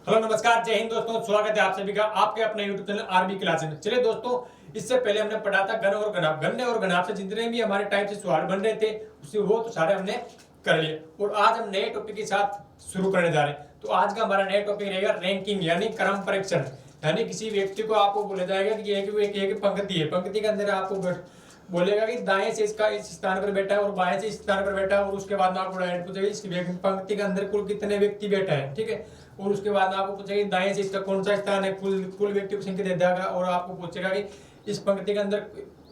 Hello नमस्कार, जय हिंद दोस्तों। स्वागत है आप सभी का आपके अपने यूट्यूब चैनल आरबी क्लासेस में। चलिए दोस्तों, इससे पहले हमने पढ़ा था गण और गणाफ। गन्ने और गणाफ से जितने भी हमारे टाइप से सवाल बन रहे थे उससे वो तो सारे हमने कर लिए। और आज हम नए टॉपिक के साथ शुरू करने जा रहे हैं। तो आज का हमारा नया टॉपिक रहेगा रैंकिंग यानी क्रम परीक्षण। यानी किसी व्यक्ति को आपको बोला जाएगा कि एक पंक्ति है, पंक्ति के अंदर आपको बोलेगा कि दाएं से इसका इस स्थान पर बैठा है और बाएं से इस स्थान पर बैठा है, और उसके बाद में आपको डायरेक्ट पूछेगा इस पंक्ति के अंदर कुल कितने व्यक्ति बैठे हैं, ठीक है। और उसके बाद में आपको पूछेगा दाएं से इसका कौन सा स्थान है, कुल व्यक्ति की संख्या दे देगा, और आपको पूछेगा कि इस पंक्ति के अंदर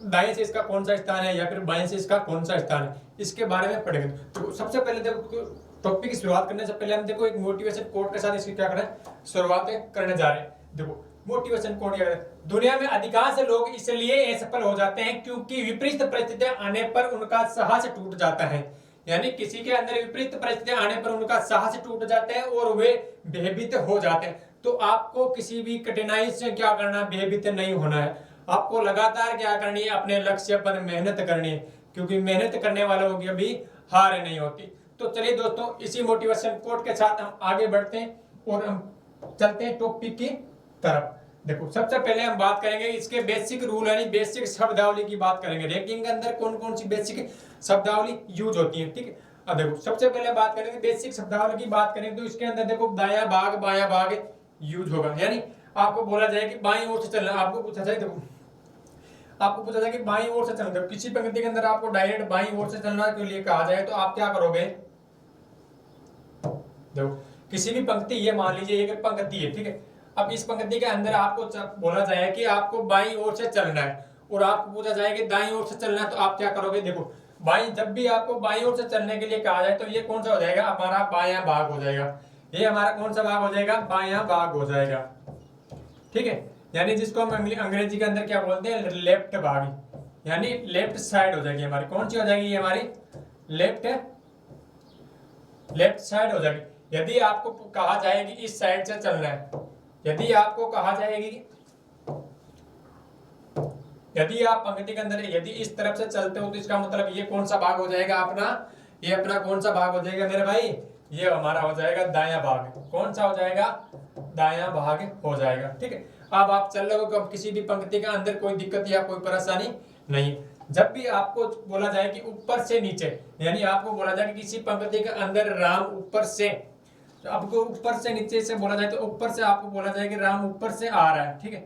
दाएं से इसका कौन सा स्थान है या फिर बाएं से इसका कौन सा स्थान है, इसके बारे में पढ़ेंगे। तो सबसे पहले देखो, टॉपिक की शुरुआत करने से पहले हम देखो एक मोटिवेशन कोट के साथ इसकी क्या करें, शुरुआत करने जा रहे हैं। देखो मोटिवेशन कोट क्या है। दुनिया में अधिकांश लोग इसलिए असफल हो जाते हैं क्योंकि विपरीत परिस्थितियां आने पर उनका साहस टूट जाता है। यानी किसी के अंदर विपरीत परिस्थितियां आने पर उनका साहस टूट जाते हैं और वे भयभीत हो जाते हैं। तो आपको किसी भी कठिनाई से क्या करना, भयभीत नहीं होना है। आपको लगातार क्या करनी है, अपने लक्ष्य पर मेहनत करनी है, क्योंकि मेहनत करने वालों की अभी हार नहीं होती। तो चलिए दोस्तों, इसी मोटिवेशन कोट के साथ हम आगे बढ़ते हैं और हम चलते हैं टॉपिक की तरफ। देखो सबसे पहले हम बात करेंगे इसके बेसिक रूल यानी बेसिक शब्दावली की बात करेंगे। रैंकिंग के अंदर कौन कौन सी बेसिक शब्दावली यूज होती है, ठीक है। अब देखो सबसे पहले बात करेंगे बेसिक शब्दावली की बात करें तो इसके अंदर देखो दायां भाग बायां भाग यूज होगा। यानी आपको बोला जाए कि बाईं ओर से चलना, आपको पूछा जाए, देखो आपको पूछा जाए कि बाईं ओर से चलना, किसी पंक्ति के अंदर आपको डायरेक्ट बाईं ओर से चलना के लिए कहा जाए तो आप क्या करोगे। देखो किसी भी पंक्ति, ये मान लीजिए एक पंक्ति है, ठीक है। अब इस पंक्ति के अंदर आपको बोला जाए कि आपको बाईं ओर से चलना है और आपको पूछा जाए कि दाईं ओर से चलना है, तो आप क्या करोगे। देखो बाईं, जब भी आपको बाईं ओर से चलने के लिए कहा जाए तो ये कौन सा हो जाएगा, हमारा बायां भाग हो जाएगा। ये हमारा कौन सा भाग हो जाएगा, बायां भाग हो जाएगा, ठीक है। यानी जिसको हम अंग्रेजी के अंदर क्या बोलते हैं, लेफ्ट भाग, यानी लेफ्ट साइड हो जाएगी हमारी। कौन सी हो जाएगी, ये हमारी लेफ्ट साइड हो जाएगी। यदि आपको कहा जाए कि इस साइड से चलना है, यदि आपको कहा जाएगी, यदि आप पंक्ति के अंदर यदि इस तरफ से चलते हो तो इसका मतलब ये कौन सा भाग हो जाएगा अपना, ये अपना कौन सा भाग हो जाएगा मेरे भाई, ये हमारा हो जाएगा दायां भाग। कौन सा हो जाएगा, दायां भाग हो जाएगा, ठीक है। अब आप चल रहे हो कब किसी भी पंक्ति के अंदर कोई दिक्कत या कोई परेशानी नहीं। जब भी आपको बोला जाए कि ऊपर से नीचे, यानी आपको बोला जाए कि किसी पंक्ति के अंदर राम ऊपर से, तो आपको ऊपर से नीचे से बोला जाए तो ऊपर से आपको बोला जाए कि राम ऊपर से आ रहा है, ठीक है।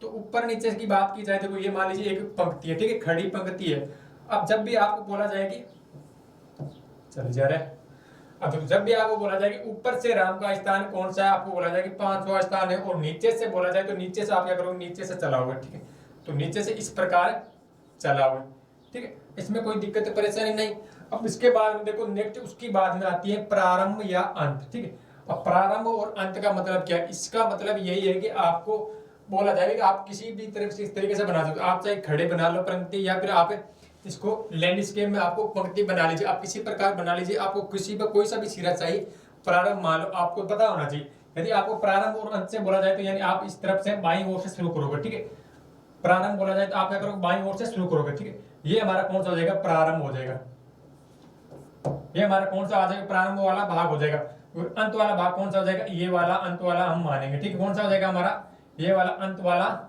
तो ऊपर नीचे की बात की जाए तो ये मान लीजिए एक पंक्ति है, ठीक है, खड़ी पंक्ति है। अब जब भी आपको बोला जाए कि चल जा रहा है, अब जब भी आपको बोला जाए कि ऊपर से राम का स्थान कौन सा है, आपको बोला जाए कि 5वां स्थान है, और नीचे से बोला जाए तो नीचे से आप क्या करोगे, नीचे से चलाओगे, ठीक है। तो नीचे से इस प्रकार चलाओगे, ठीक है, इसमें कोई दिक्कत परेशानी नहीं। अब इसके बाद में देखो नेक्स्ट उसकी बाद में आती है प्रारंभ या अंत, ठीक है। अब प्रारंभ और अंत का मतलब क्या है, इसका मतलब यही है कि आपको बोला जाएगा कि आप किसी भी तरफ से इस तरीके से बना सकते हो। आप चाहे खड़े बना लो पंक्ति, या फिर आप इसको लैंडस्केप में आपको पंक्ति बना लीजिए, आप किसी प्रकार बना लीजिए। आपको किसी पर कोई सा भी सिरा चाहिए, प्रारंभ मान लो, आपको पता होना चाहिए। यदि आपको प्रारंभ और अंत से बोला जाए तो यानी आप इस तरफ से बाईं ओर से शुरू करोगे, ठीक है। प्रारंभ बोला जाए तो आप क्या करोगे, बाईं ओर से शुरू करोगे, ठीक है। ये हमारा कौन सा हो जाएगा, प्रारंभ हो जाएगा। ये हमारा कौन सा आ जाएगा, प्रारंभ वाला भाग हो जाएगा। और अंत वाला भाग कौन सा हो जाएगा, ये वाला अंत वाला हम मानेंगे, ठीक है। कौन सा हो जाएगा हमारा, ये वाला अंत वाला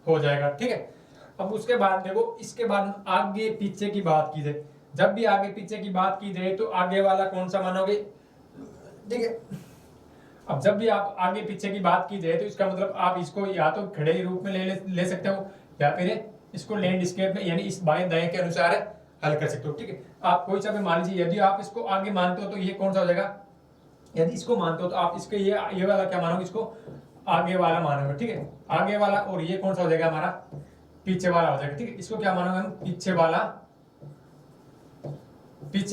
हो जाएगा, ठीक है। अब उसके बाद देखो, इसके बाद आगे पीछे की बात की जाए, जब भी आगे पीछे की बात की जाए तो आगे वाला कौन सा मानोगे, ठीक है। अब जब भी आप आगे पीछे की बात की जाए तो इसका मतलब आप इसको या तो खड़े रूप में ले सकते हो, या फिर इसको लैंडस्केप में यानी इस बाएं दाएं के अनुसार हल कर सकते हो, ठीक है। आप कोई सा भी मान लीजिए, यदि आप इसको आगे मानते हो तो ये कौन सा हो जाएगा, यदि इसको मानते हो तो आप इसके ये वाला क्या मानोगे, इसको आगे वाला मानोगे, ठीक है, आगे वाला। और ये कौन सा हो जाएगा हमारा, पीछे वाला हो जाएगा, ठीक है। इसको क्या मानोगे हम, पीछे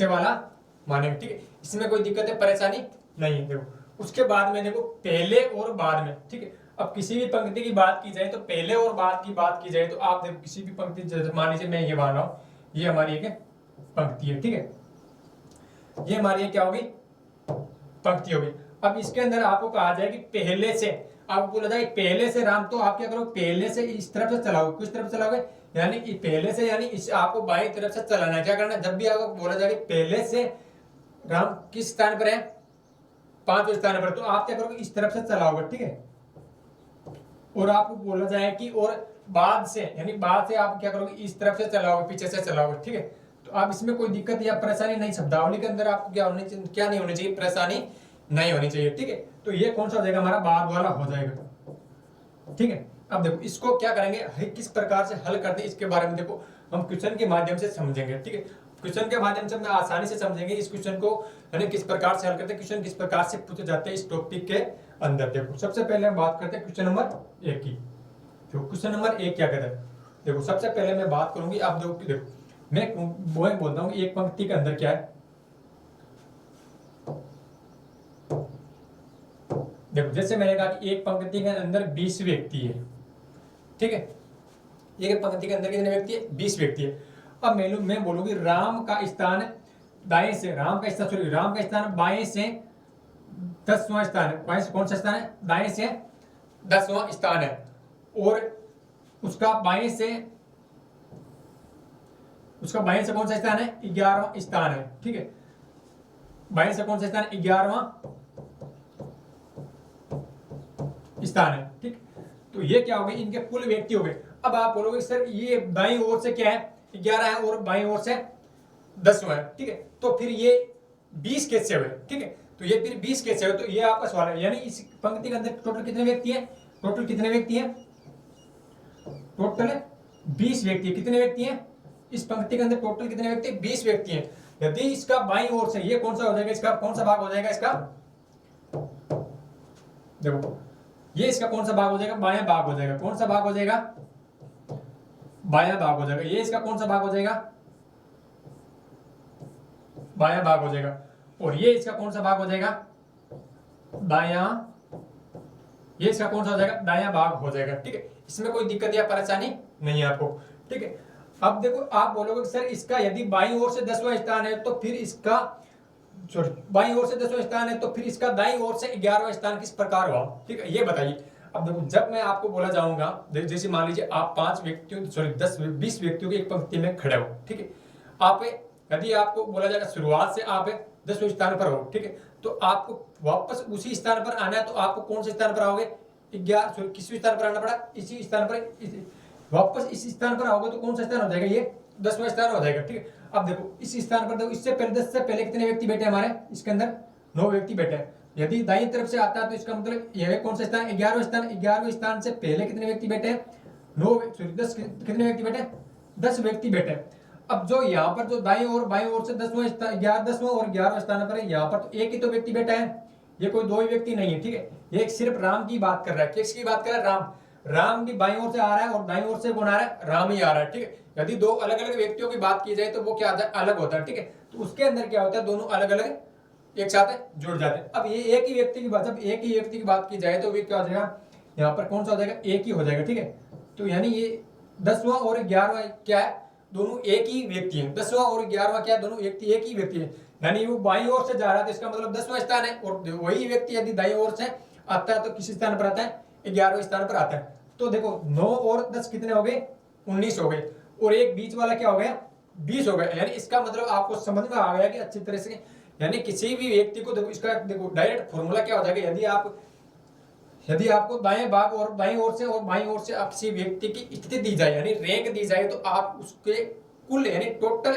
वाला मानेंगे, ठीक है। इसमें कोई दिक्कत है, परेशानी नहीं है। देखो उसके बाद में देखो पहले और बाद में, ठीक है। अब किसी भी पंक्ति की बात की जाए तो पहले और बाद की बात की जाए तो आप देखो किसी भी पंक्ति, मान लीजिए मैं ये मान रहा हूं, ये हमारी एक पंक्ति है, ठीक है। ये हमारी क्या होगी, पंक्ति होगी। अब इसके अंदर आपको कहा जाए कि पहले से, आपको बोला जाए पहले से राम, तो आप क्या करो, पहले से इस तरफ से चलाओगे। किस तरफ चलाओगे, यानी पहले से, यानी इस आपको बाईं तरफ से चलाना है। क्या करना है, जब भी आपको बोला जाए पहले से राम किस स्थान पर है, 5वें स्थान पर, तो आप क्या करोगे, इस तरफ से चलाओगे, ठीक है। और आपको बोला जाए कि और बाद से, यानी बाद से आप क्या करोगे, इस तरफ से चलाओगे, पीछे से चलाओगे, ठीक है। तो आप इसमें कोई दिक्कत या परेशानी नहीं, शब्दावली के अंदर आपको क्या होनी चाहिए, क्या नहीं होनी चाहिए, परेशानी नहीं होनी चाहिए, ठीक है। तो ये कौन सा हो जाएगा, हमारा बाद वाला हो जाएगा, ठीक है। अब देखो इसको क्या करेंगे, किस प्रकार से हल करते हैं इसके बारे में देखो हम क्वेश्चन के माध्यम से समझेंगे, ठीक है। क्वेश्चन के माध्यम से हम आसानी से समझेंगे इस क्वेश्चन को, यानी किस प्रकार से हल करते हैं, क्वेश्चन किस प्रकार से पूछे जाते हैं इस टॉपिक के अंदर। देखो सबसे पहले हम बात करते हैं क्वेश्चन नंबर 1 की। तो क्वेश्चन नंबर 1 क्या कहता है, देखो सबसे पहले मैं बात करूंगी, आप देखो मैं वो बोलता हूँ एक पंक्ति के अंदर क्या है। देखो जैसे मैंने कहा कि एक पंक्ति के अंदर 20 व्यक्ति है, ठीक है। एक पंक्ति के अंदर कितने व्यक्ति है, 20 व्यक्ति है। अब मैं बोलूंगी राम का स्थान दाएं से, राम का स्थान बाएं से 10वां स्थान है। बाएं से कौन सा स्थान है, दाएं से 10वां स्थान है। और उसका बाएं से कौन सा स्थान है, 11वां स्थान है, ठीक है। बाएं से कौन सा स्थान, 11वां स्थान है, ठीक। तो ये क्या हो गए, इनके कुल व्यक्ति हो गए। अब आप बोलोगे सर ये दाईं ओर से क्या है, 11 है और बाईं ओर से 10वां है, ठीक है। तो फिर ये 20 कैसे हुए, ठीक है। तो ये फिर 20 कैसे हुए, तो ये आपका सवाल है। यानी इस पंक्ति के अंदर टोटल कितने व्यक्ति हैं, टोटल 20 व्यक्ति। कितने व्यक्ति हैं इस पंक्ति के अंदर, टोटल कितने व्यक्ति, 20 व्यक्ति हैं। यदि इसका बाईं ओर से ये कौन सा हो जाएगा, इसका कौन सा भाग हो जाएगा, इसका देखो ये इसका कौन सा भाग हो जाएगा, बायां भाग हो जाएगा। कौन सा भाग हो जाएगा, बायां भाग हो जाएगा। ये इसका कौन सा भाग हो जाएगा, बायां भाग हो जाएगा। और ये इसका कौन सा भाग हो जाएगा, दायां। ये इसका कौन सा हो जाएगा, दायां भाग हो जाएगा, ठीक है। इसमें कोई दिक्कत या परेशानी नहीं है आपको, ठीक है। अब देखो आप बोलोगे सर इसका यदि बाईं ओर से 10वां स्थान है तो फिर इसका बाईं ओर से 10वां स्थान है तो फिर इसका दाईं ओर से 11वां स्थान किस प्रकार हुआ, ठीक है, ये बताइए। अब देखो जब मैं आपको बोला जाऊंगा, जैसे मान लीजिए आप 20 व्यक्तियों की एक पंक्ति में खड़े हो, ठीक है। आप यदि आपको बोला जाएगा शुरुआत से आप 10वें स्थान पर हो, ठीक है, तो आपको वापस उसी स्थान पर आना है। तो आपको कौन से स्थान पर आओगे, 11 किसी स्थान पर आना पड़ा, इसी स्थान पर वापस इस स्थान पर आओगे तो कौन सा स्थान हो जाएगा, ये 10वां स्थान हो जाएगा, ठीक है। अब देखो इस स्थान पर देखो, इससे पहले 10 से पहले कितने व्यक्ति बैठे हमारे इसके अंदर, 9 व्यक्ति बैठे हैं। यदि दाईं तरफ से आता है तो इसका मतलब यह कौन सा स्थान, 11वें स्थान से पहले कितने व्यक्ति बैठे हैं, 10 कितने व्यक्ति बैठे, 10 व्यक्ति बैठे। अब जो यहाँ पर जो दाईं और बाईं ओर से 10वां और 11वां स्थान पर है, यहाँ पर तो एक ही तो व्यक्ति बैठा है, ये कोई 2 ही व्यक्ति नहीं है, ठीक है। ये सिर्फ राम की बात कर रहा है, किसकी बात कर रहा है, राम की बाईं ओर से आ रहा है और दाईं ओर से कौन आ रहा है, राम ही आ रहा है, ठीक है। यदि 2 अलग अलग व्यक्तियों की बात की जाए तो वो क्या आता है, अलग होता है, ठीक है। तो उसके अंदर क्या होता है, दोनों अलग अलग एक साथ जुड़ जाते हैं। अब ये एक ही व्यक्ति की बात, जब एक ही व्यक्ति की बात की जाए तो वे क्या हो जाएगा, यहाँ पर कौन सा हो जाएगा, एक ही हो जाएगा, ठीक है। तो यानी ये 10वां और 11वां क्या है, दोनों एक ही व्यक्ति है। 10वां और 11वां क्या है, दोनों व्यक्ति एक ही व्यक्ति है। यानी वो बाईं ओर से जा रहा है तो इसका मतलब 10वां स्थान है, और वही व्यक्ति यदि दाईं ओर से आता है तो किस स्थान पर आता है, 11वें स्थान पर आता है। तो देखो 9 और 10 कितने हो गए, 19 हो गए, और एक बीच वाला क्या हो गया, 20 हो गया। यानी इसका मतलब आपको समझ में आ गया कि अच्छी तरह से, यानी किसी भी व्यक्ति को देखो इसका देखो डायरेक्ट फॉर्मूला क्या हो जाएगा, यदि आपको दाएं भाग और दाईं ओर से और बाईं ओर से किसी व्यक्ति की स्थिति दी जाए, यानी रैंक दी जाए, तो आप उसके कुल यानी टोटल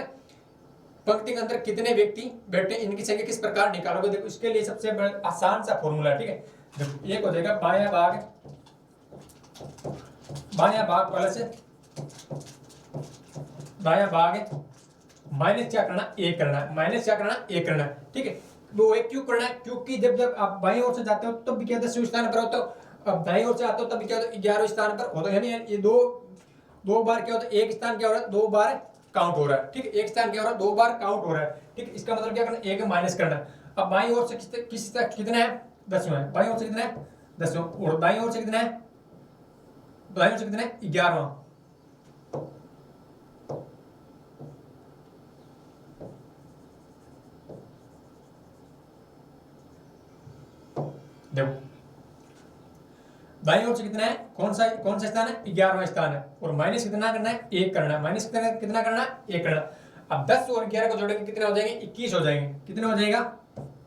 पंक्ति के अंदर कितने व्यक्ति बैठे इनकी संख्या किस प्रकार निकालोगे। देखो इसके लिए सबसे आसान सा फॉर्मूला है, ठीक है। देखो एक हो जाएगा बायां भाग प्लस दायां भाग माइनस क्या करना, एक करना है, माइनस क्या करना, एक करना है, ठीक है। वो एक क्यों करना है, क्योंकि जब आप बाईं ओर से जाते हो तब भी क्या 10वें स्थान पर होते हो, अब दाईं ओर से आते हो तब भी क्या होता है, 11वें स्थान पर होता है। यानी ये दो बार क्या होता है, एक स्थान क्या हो रहा है, 2 बार काउंट हो रहा है, ठीक है। एक स्थान क्या हो रहा है, 2 बार काउंट हो रहा है, ठीक है। इसका मतलब क्या करना, एक माइनस करना। अब बाईं ओर से कितना है, 10वां है, बाईं ओर से कितना है, 10वां, और दाईं ओर से कितना है, दाईं ओर से कितना है, 11वां। देखो दाईं ओर से कितना है, कौन सा स्थान है, 11वां स्थान है, और माइनस कितना करना है, 1 करना है, माइनस कितना करना है, 1 करना। अब 10 और 11 को जोड़ेंगे कितने हो जाएंगे, 21 हो जाएंगे। कितने हो जाएगा,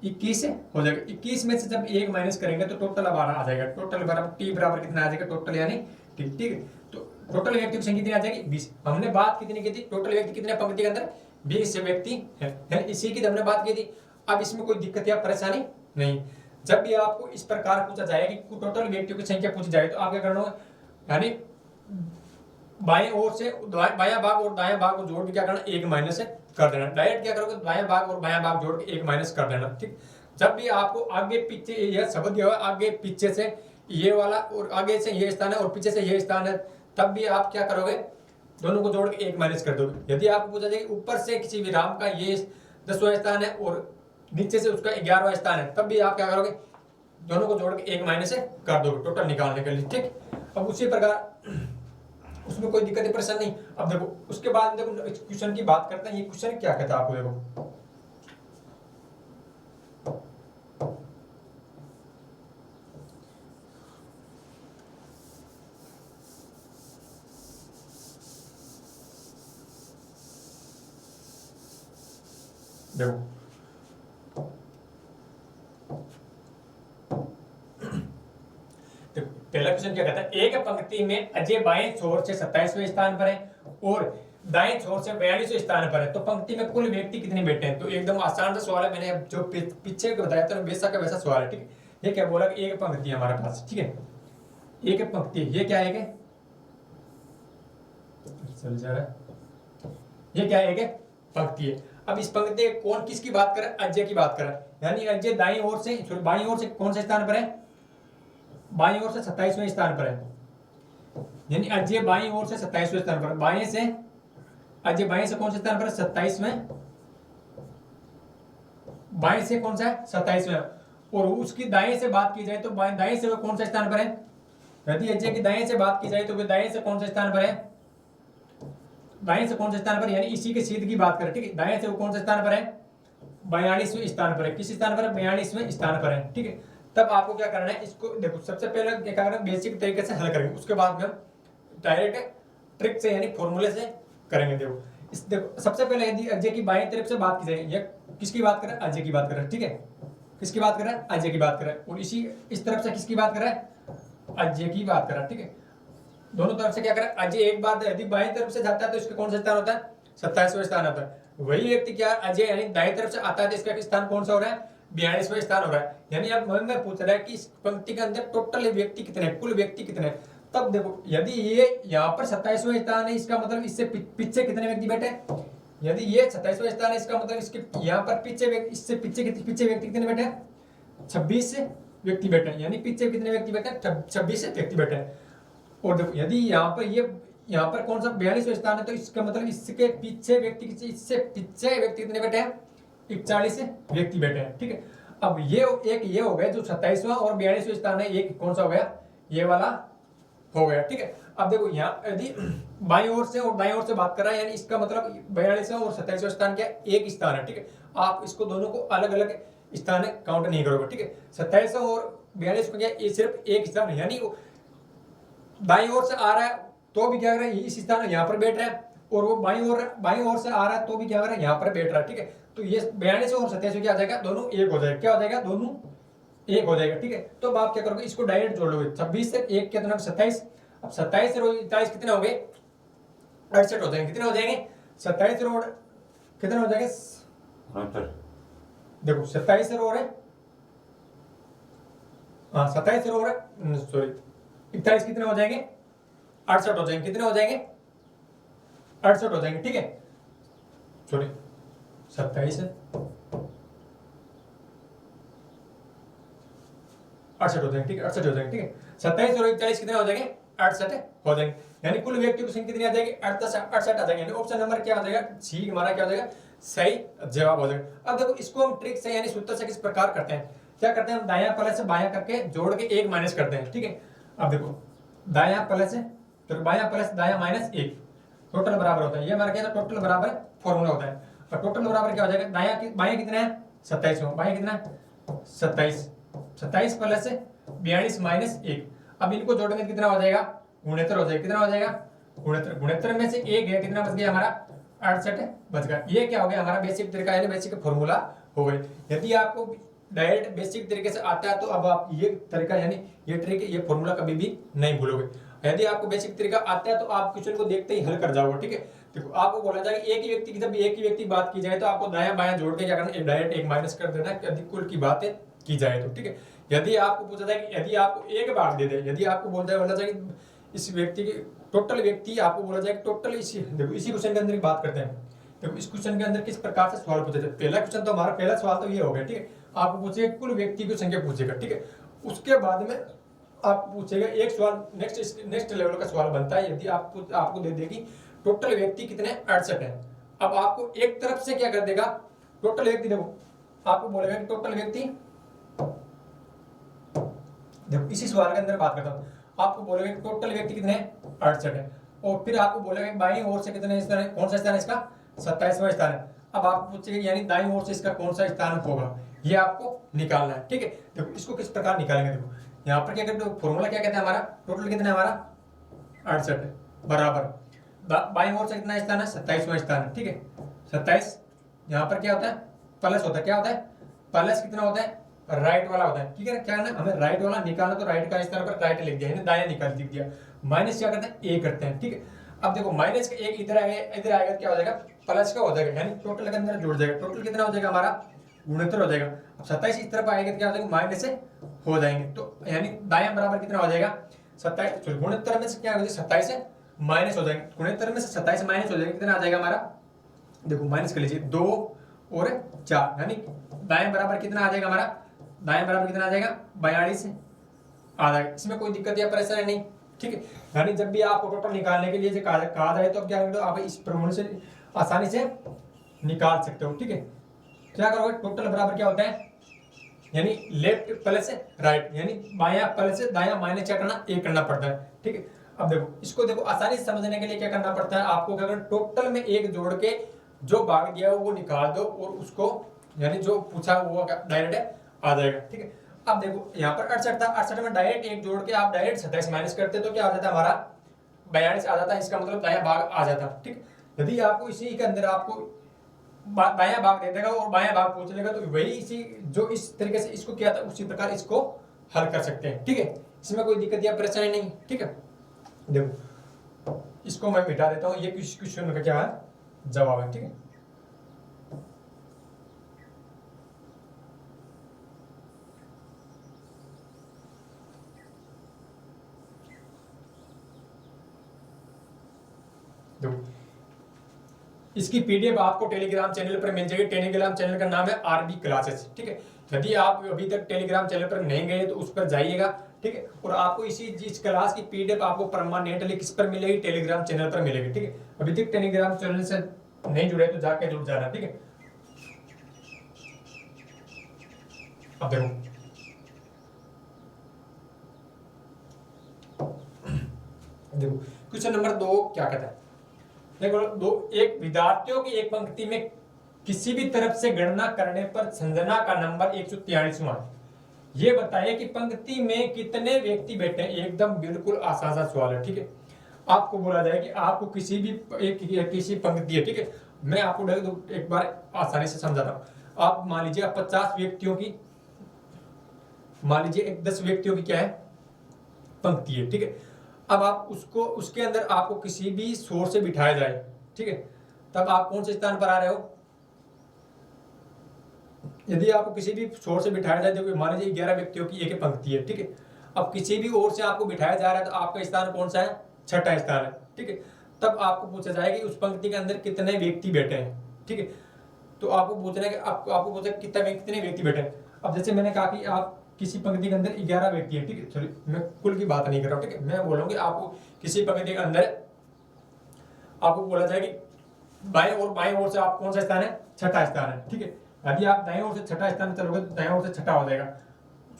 21 हो जाएगा। 21 में से जब 1 माइनस करेंगे तो टोटल अब आ जाएगा, टोटल बराबर टी बराबर कितना आ जाएगा, टोटल यानी ठीक ठीक है। तो टोटल व्यक्ति की संख्या कितनी आ जाएगी 20। हमने बात कितनी की थी, टोटल व्यक्ति कितने पंक्ति के अंदर 20 व्यक्ति है, इसी की हमने बात की थी। अब इसमें कोई दिक्कत या परेशानी नहीं। जब भी आपको इस प्रकार पूछा जाए कि टोटल व्यक्तियों की संख्या पूछी जाए तो आप क्या करना होगा, यानी बाएं ओर से बायां भाग और दायां भाग को जोड़ के क्या करना, 1 माइनस कर देना। डायरेक्ट क्या करोगे, दायां भाग और बायां भाग जोड़ के 1 माइनस कर देना। ठीक, जब भी आपको आगे पीछे यह शब्द दिया हुआ आगे पीछे से ये वाला और आगे से ये स्थान है और पीछे से ये स्थान है, तब भी आप क्या करोगे, दोनों को जोड़ के 1 माइनस कर दोगे। यदि आपको पूछा जाए ऊपर से किसी विराम का ये 10वां स्थान है और नीचे से उसका 11वां स्थान है, तब भी आप क्या करोगे, दोनों को जोड़ के 1 माइनस कर दोगे टोटल निकालने के लिए। ठीक, अब उसी प्रकार उसमें कोई दिक्कत परेशान नहीं। अब देखो उसके बाद देखो क्वेश्चन की बात करते हैं, ये क्वेश्चन क्या कहता है आपको, देखो पहला क्वेश्चन क्या कहता है, एक पंक्ति में अजय बाएं छोर से 27वें स्थान पर है और दाएं छोर से 42वें स्थान पर है, तो पंक्ति में कुल व्यक्ति कितने बैठे हैं। तो एकदम आसान सा सवाल है, मैंने जो पीछे बताया था वैसा का वैसा सवाल है। ठीक, ये क्या बोला कि एक पंक्ति है हमारे पास, ठीक है, एक पंक्ति, ये क्या है, चल जा रहा है, ये क्या है, पंक्ति है। अब इस पंक्ति कौन किसकी बात कर रहा है, अजय की बात कर रहा है, यानी अजय दाईं ओर से बाईं ओर से कौन से स्थान पर है, बाईं ओर से 27वें स्थान पर है, यानी अजय बाईं ओर से 27वें स्थान पर, बाएं से अजय बाएं से कौन से स्थान पर है, 27वें, बाएं से कौन सा है 27वें, और उसकी दाएं से बात की जाए तो दाएं से वो कौन से स्थान पर है, यदि अजय की दाएं से बात की जाए तो वो दाएं से कौन से स्थान पर है, दाएं से कौन से स्थान पर, यानी इसी के सीध की बात करें, ठीक है, दाएं से वो कौन से स्थान पर है, 42वें स्थान पर है, किस स्थान पर है, 42वें स्थान पर है। ठीक है, तब आपको क्या करना है, इसको देखो सबसे पहले क्या करना है, बेसिक तरीके से हल करेंगे, उसके बाद में हम डायरेक्ट ट्रिक से यानी फॉर्मूले से करेंगे। देखो सबसे पहले यदि अजय की बाएं तरफ से बात की जाए, ये किसकी बात कर रहा है, अजय की बात कर रहा है, ठीक है, किसकी बात कर रहा है, अजय की बात कर रहा है, और इसी इस तरफ से किसकी बात कर रहा है, अजय की बात कर रहा है। ठीक है, दोनों तरफ से क्या कर रहा है, अजय एक बार यदि बाएं तरफ से जाता है तो इसका कौन सा स्थान होता है, 27वां स्थान आता है। वही व्यक्ति क्या अजय यानी दाएं तरफ से आता है तो इसका स्थान कौन सा हो रहा है, 42वां स्थान हो रहा है। यानी अब मैं पूछ रहा है कि इस पंक्ति के अंदर टोटल व्यक्ति कितने हैं, कुल व्यक्ति कितने हैं। तब देखो यदि ये यहाँ पर 27वां स्थान है, इसका मतलब इससे पीछे कितने व्यक्ति बैठे, यदि ये 27वां स्थान है, इसका मतलब इसके यहाँ पर पीछे इससे पीछे व्यक्ति कितने बैठे हैं, 26 व्यक्ति बैठे हैं, यानी पीछे कितने व्यक्ति बैठे हैं, 26 व्यक्ति बैठे हैं। और देखो यदि यहाँ पर कौन सा 42वां स्थान है, तो इसका मतलब इसके पीछे व्यक्ति कितने बैठे हैं, 41 व्यक्ति बैठे हैं। ठीक है, अब ये हो गया जो 27वां और 42वां स्थान है, एक कौन सा हो गया, ये वाला हो गया। ठीक है, अब देखो यहाँ यदि बाईं ओर से और दाईं ओर से बात कर रहा है, यानी इसका मतलब 42वां और 27वां स्थान क्या एक स्थान है। ठीक है, आप इसको दोनों को अलग अलग स्थान काउंट नहीं करोगे। ठीक है, 27वां और 42 को क्या ये सिर्फ एक स्थान है, यानी दाईं ओर से आ रहा है तो भी क्या कर रहा है, इस स्थान यहाँ पर बैठ रहा है, और वो बाईं ओर से आ रहा है तो भी क्या कर रहा है, यहाँ पर बैठ रहा है। ठीक है, तो ये 42 और 27 क्या आ जाएगा, दोनों एक हो जाएगा, क्या हो जाएगा, दोनों एक हो जाएगा। ठीक है, तो अब आप क्या करोगे, इसको डायरेक्ट जोड़ लोगे, 26 से 1 कितना 27, अब 27 से 27 कितने हो गए, 68 हो जाएंगे, कितने हो जाएंगे, 27 रोड कितने हो जाएंगे, देखो 27 रोड है, हाँ 27 रोड है, सॉरी 41 कितने हो जाएंगे, 68 हो जाएंगे, कितने हो जाएंगे, 68 हो जाएंगे। ठीक है, सॉरी 27 है, 68 हो जाएंगे। ठीक है, 68 हो जाएंगे। ठीक है, 27 और 41 कितने हो जाएंगे, 68 हो जाएंगे, यानी कुल व्यक्तियों की संख्या कितनी आ जाएगी, 68 आ जाएंगे। ऑप्शन नंबर क्या हो जाएगा, सी हमारा क्या हो जाएगा, सही जवाब हो जाएगा। अब देखो इसको हम ट्रिक से यानी सूत्र से किस प्रकार करते हैं, क्या करते हैं, हम दायां प्लस से बायां करके जोड़ के 1 माइनस करते हैं। ठीक है, अब देखो दायां प्लस है तो बायां प्लस दायां माइनस 1 टोटल बराबर होता है, ये हमारा क्या है, टोटल बराबर फॉर्मूला होता है। और टोटल बराबर क्या हो जाएगा, बायां कितना है 27, बायां कितना है 27 प्लस 42 माइनस 1, अब इनको जोड़ेंगे कितना हो जाएगा, 69 हो जाएगा, कितना हो जाएगा 69 में से 1 है, कितना बच गया हमारा 68 बच गया। ये क्या हो गया हमारा बेसिक तरीका यानी बेसिक फॉर्मूला हो गई। यदि आपको डायरेक्ट बेसिक तरीके से आता है तो अब आप ये तरीका यानी ये ट्रिक ये फॉर्मूला कभी भी नहीं भूलोगे। यदि आपको बेसिक तरीका आता है तो आप क्वेश्चन को देखते ही हल कर जाओगे। ठीक है, देखो आपको बोला जाएगा एक ही व्यक्ति की, जब एक ही व्यक्ति की बात की जाए तो आपको दायां बायां जोड़ के क्या करना, डायरेक्ट एक माइनस कर देना यदि कुल की बातें की जाए तो। ठीक है, यदि आपको पूछा जाए कि यदि आपको एक भाग दे दे, यदि आपको बोला जाए इस व्यक्ति की टोटल व्यक्ति आपको बोला जाए टोटल, इसी देखो इसी क्वेश्चन के अंदर की बात करते हैं। देखो इस क्वेश्चन के अंदर किस प्रकार से सवाल पूछे जाते, पहला क्वेश्चन तो हमारा पहला सवाल तो ये हो गया। ठीक है, आपको पूछेगा कुल व्यक्ति की संख्या पूछेगा। ठीक है, उसके बाद में आपको पूछेगा एक सवाल नेक्स्ट लेवल का सवाल बनता है, यदि आपको दे देगी टोटल व्यक्ति कितने 68 है। अब आपको एक तरफ से क्या कर देगा, टोटल व्यक्ति देखो आपको बोलेगा कि टोटल व्यक्ति, देखो इसी सवाल के अंदर बात करता हूं, आपको बोलेगा कि टोटल व्यक्ति कितने 68 है, और फिर आपको बोलेगा कि बाईं ओर से कितने स्थान है, कौन सा स्थान है इसका 27वां स्थान है। अब आपको पूछेगा यानी दाईं ओर से इसका कौन सा स्थान होगा, ये आपको निकालना है। ठीक है, देखो इसको किस प्रकार निकालेंगे, देखो यहाँ पर क्या कहते हैं, फॉर्मूला क्या कहते हैं हमारा, टोटल कितना है हमारा 68 बराबर बाईं ओर से कितना स्थान है 27वां स्थान है। ठीक है, 27 यहाँ पर क्या होता है प्लस होता है, क्या होता है प्लस कितना होता है राइट वाला होता है। ठीक है, क्या करना हमें राइट वाला निकालना, तो राइट का स्थान पर राइट लिख दिया, दाया निकाल लिख दिया, माइनस क्या करते हैं ए करते हैं। ठीक है, अब देखो माइनस का एक इधर आएगा क्या हो जाएगा प्लस का हो जाएगा, यानी टोटल के अंदर जुड़ जाएगा, टोटल कितना हो जाएगा हमारा गुणोत्तर हो जाएगा। अब 27 इस तरफ आएगा तो क्या हो जाएगा माइनस से हो जाएंगे, तो यानी दायां बराबर कितना हो जाएगा 27, गुणोत्तर में से क्या हो जाएगा 27 से माइनस हो जाएंगे, गुणोत्तर में से 27 माइनस हो जाएगा, कितना आ जाएगा हमारा, देखो माइनस कर लीजिए 2 और 4, यानी दाएं बराबर कितना आ जाएगा हमारा, दाएं बराबर कितना आ जाएगा 42 आ जाएगा। इसमें कोई दिक्कत या परेशानी नहीं। ठीक है, यानी जब भी आपको टोटल निकालने के लिए कहा जाए तो क्या करोगे, आप इस प्रमाण से आसानी से निकाल सकते हो। ठीक है, क्या करोगे टोटल बराबर क्या होता है, यानी लेफ्ट प्लस राइट, यानी बायां प्लस दायां माइनस क्या करना एक करना पड़ता है। ठीक है, अब देखो इसको देखो आसानी से समझने के लिए क्या करना पड़ता है, आपको क्या करना टोटल में एक जोड़ के जो भाग दिया है वो निकाल दो और उसको यानी जो पूछा वो डायरेक्ट आ जाएगा। ठीक है, अब देखो यहाँ पर 68 था, 68 में डायरेक्ट एक जोड़ के आप डायरेक्ट 27 माइनस करते तो क्या आ जाता हमारा 42 आ जाता है, इसका मतलब दायां भाग आ जाता। ठीक, यदि आपको इसी के अंदर आपको दायां भाग दे देगा और बायां भाग पूछ लेगा तो वही इसी जो इस तरीके से इसको किया था उसी प्रकार इसको हल कर सकते हैं। ठीक है, इसमें कोई दिक्कत या परेशानी नहीं। ठीक है, देखो इसको मैं मिटा देता हूँ, ये क्वेश्चन का क्या है जवाब है। ठीक है, देखो इसकी पीडीएफ आपको टेलीग्राम चैनल पर मिल जाएगी। टेलीग्राम चैनल का नाम है आरबी क्लासेस। ठीक है, यदि आप अभी तक टेलीग्राम चैनल पर नहीं गए तो उस पर जाइएगा। ठीक है, और आपको इस क्लास की पीडीएफ आपको परमानेंटली किस पर मिलेगी, टेलीग्राम चैनल पर मिलेगी। ठीक है, अभी तक टेलीग्राम चैनल से नहीं जुड़े तो जाके जुड़ जाना। ठीक है, अब देखो क्वेश्चन नंबर 2 क्या कहता है, देखो दो एक विद्यार्थियों की एक पंक्ति में किसी भी तरफ से गणना करने पर संजना का नंबर 143वां, ये बताइए कि पंक्ति में कितने व्यक्ति बैठे हैं। एकदम बिल्कुल आसान सा सवाल है। ठीक है, आपको बोला जाए कि आपको किसी भी किसी पंक्ति है। ठीक है, मैं आपको एक बार आसानी से समझाता हूं। आप मान लीजिए 50 व्यक्तियों की, मान लीजिए एक 10 व्यक्तियों की क्या है पंक्ति है। ठीक है, अब आप उसको उसके अंदर आपको किसी भी शोर से बिठाया जाए। ठीक है, तब आप कौन से स्थान पर आ रहे हो, यदि आपको किसी भी शोर से बिठाया जाए, जो मान लीजिए 11 व्यक्तियों की एक पंक्ति है। ठीक है, अब किसी भी ओर से आपको बिठाया जा रहा है तो आपका स्थान कौन सा है, छठा स्थान है। ठीक है, तब आपको पूछा जाएगा कि उस पंक्ति के अंदर कितने व्यक्ति बैठे हैं। ठीक है, तो आपको पूछना है कि आपको पूछा कितने व्यक्ति बैठे हैं। अब जैसे मैंने कहा कि आप किसी पंक्ति के अंदर 11 व्यक्ति है। ठीक है, सॉरी मैं कुल की बात नहीं कर रहा हूँ। ठीक है, मैं बोलूँगी आपको किसी पंक्ति के अंदर आपको बोला जाए कि बाएं ओर से आप कौन सा स्थान है, छठा स्थान है। ठीक है, यदि आप दाएं ओर से छठा स्थान चलोगे तो दाएं ओर से छठा हो जाएगा,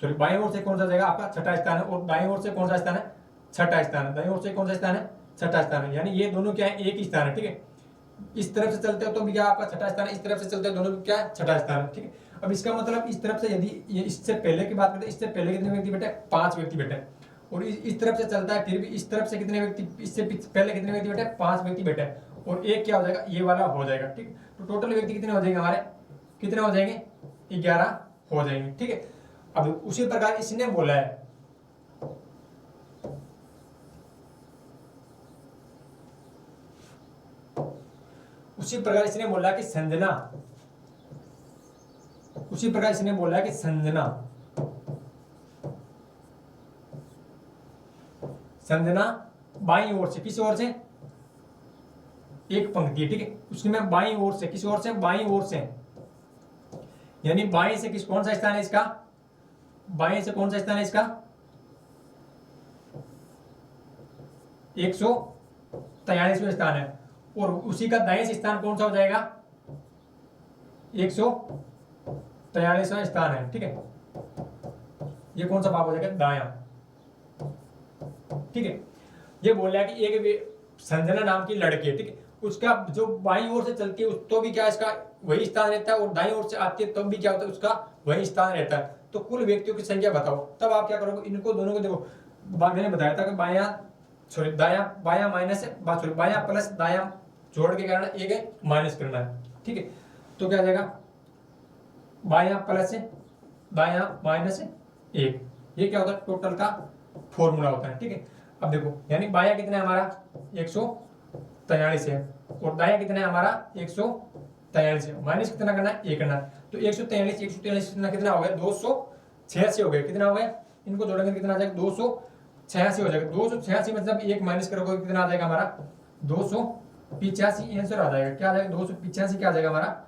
सॉरी बाएं ओर से कौन सा जाएगा आपका छठा स्थान है, और दाएं ओर से कौन सा स्थान है, छठा स्थान है, दाएं ओर से कौन सा स्थान है, छठा स्थान है, यानी ये दोनों क्या है एक ही स्थान है। ठीक है, इस तरफ से चलते हो तो भी क्या आपका छठा स्थान है, इस तरफ से चलते हो दोनों क्या है छठा स्थान है। ठीक है, अब इसका मतलब इस तरफ से यदि ये इससे पहले की बात करते हैं, इससे पहले कितने व्यक्ति बैठे, 5 व्यक्ति बैठे, और इस तरफ से चलता है फिर भी इस तरफ से कितने व्यक्ति, इससे पहले कितने व्यक्ति बैठे, 5 व्यक्ति बैठे, और एक क्या हो जाएगा ये वाला हो जाएगा। ठीक, तो टोटल व्यक्ति कितने हो जाएंगे हमारे, कितने हो जाएंगे 11 हो जाएंगे, ठीक है। अब उसी प्रकार इसने बोला है कि संजना, उसी प्रकार इसने बोला है कि संजना बाईं ओर से, किस ओर से, एक पंक्ति है, ठीक है, उसमें बाईं ओर से, किस ओर से, बाईं ओर से, यानी बाईं से किस, कौन सा स्थान है इसका, बाईं से कौन सा स्थान है इसका, 143वां स्थान है, और उसी का दाएं से स्थान कौन सा हो जाएगा, 143वां स्थान है, ठीक है। ये कौन सा भाग हो जाएगा, दायां, ठीक है। ये बोल रहा है कि एक संजना नाम की लड़की है, ठीक है, उसका जो बाईं ओर से चलती है तो भी क्या इसका वही स्थान रहता है, और दाईं ओर से आती है तब भी क्या होता है, उसका वही स्थान रहता है। तो कुल व्यक्तियों की संख्या बताओ, तब आप क्या करोगे, इनको दोनों को देखो, मैंने बताया था कि बायां प्लस दायां जोड़ के करना, एक माइनस करना है, ठीक है। तो क्या आ जाएगा, बायां प्लस दायां माइनस 1, ये क्या होता है, टोटल का फॉर्मूला होता है, ठीक है। अब देखो, यानी बायां कितना है हमारा 143 है, और दायां कितना है हमारा 143 है, माइनस कितना करना है, 1 करना है। तो 143 कितना हो गया, 286 हो गया, कितना हो गया, इनको जोड़ेंगे कितना आ जाएगा, 286 हो जाएगा। 286 में जब एक माइनस करोगे कितना आ जाएगा हमारा, 285 आंसर आ जाएगा, क्या आ जाएगा, 285 क्या आ जाएगा हमारा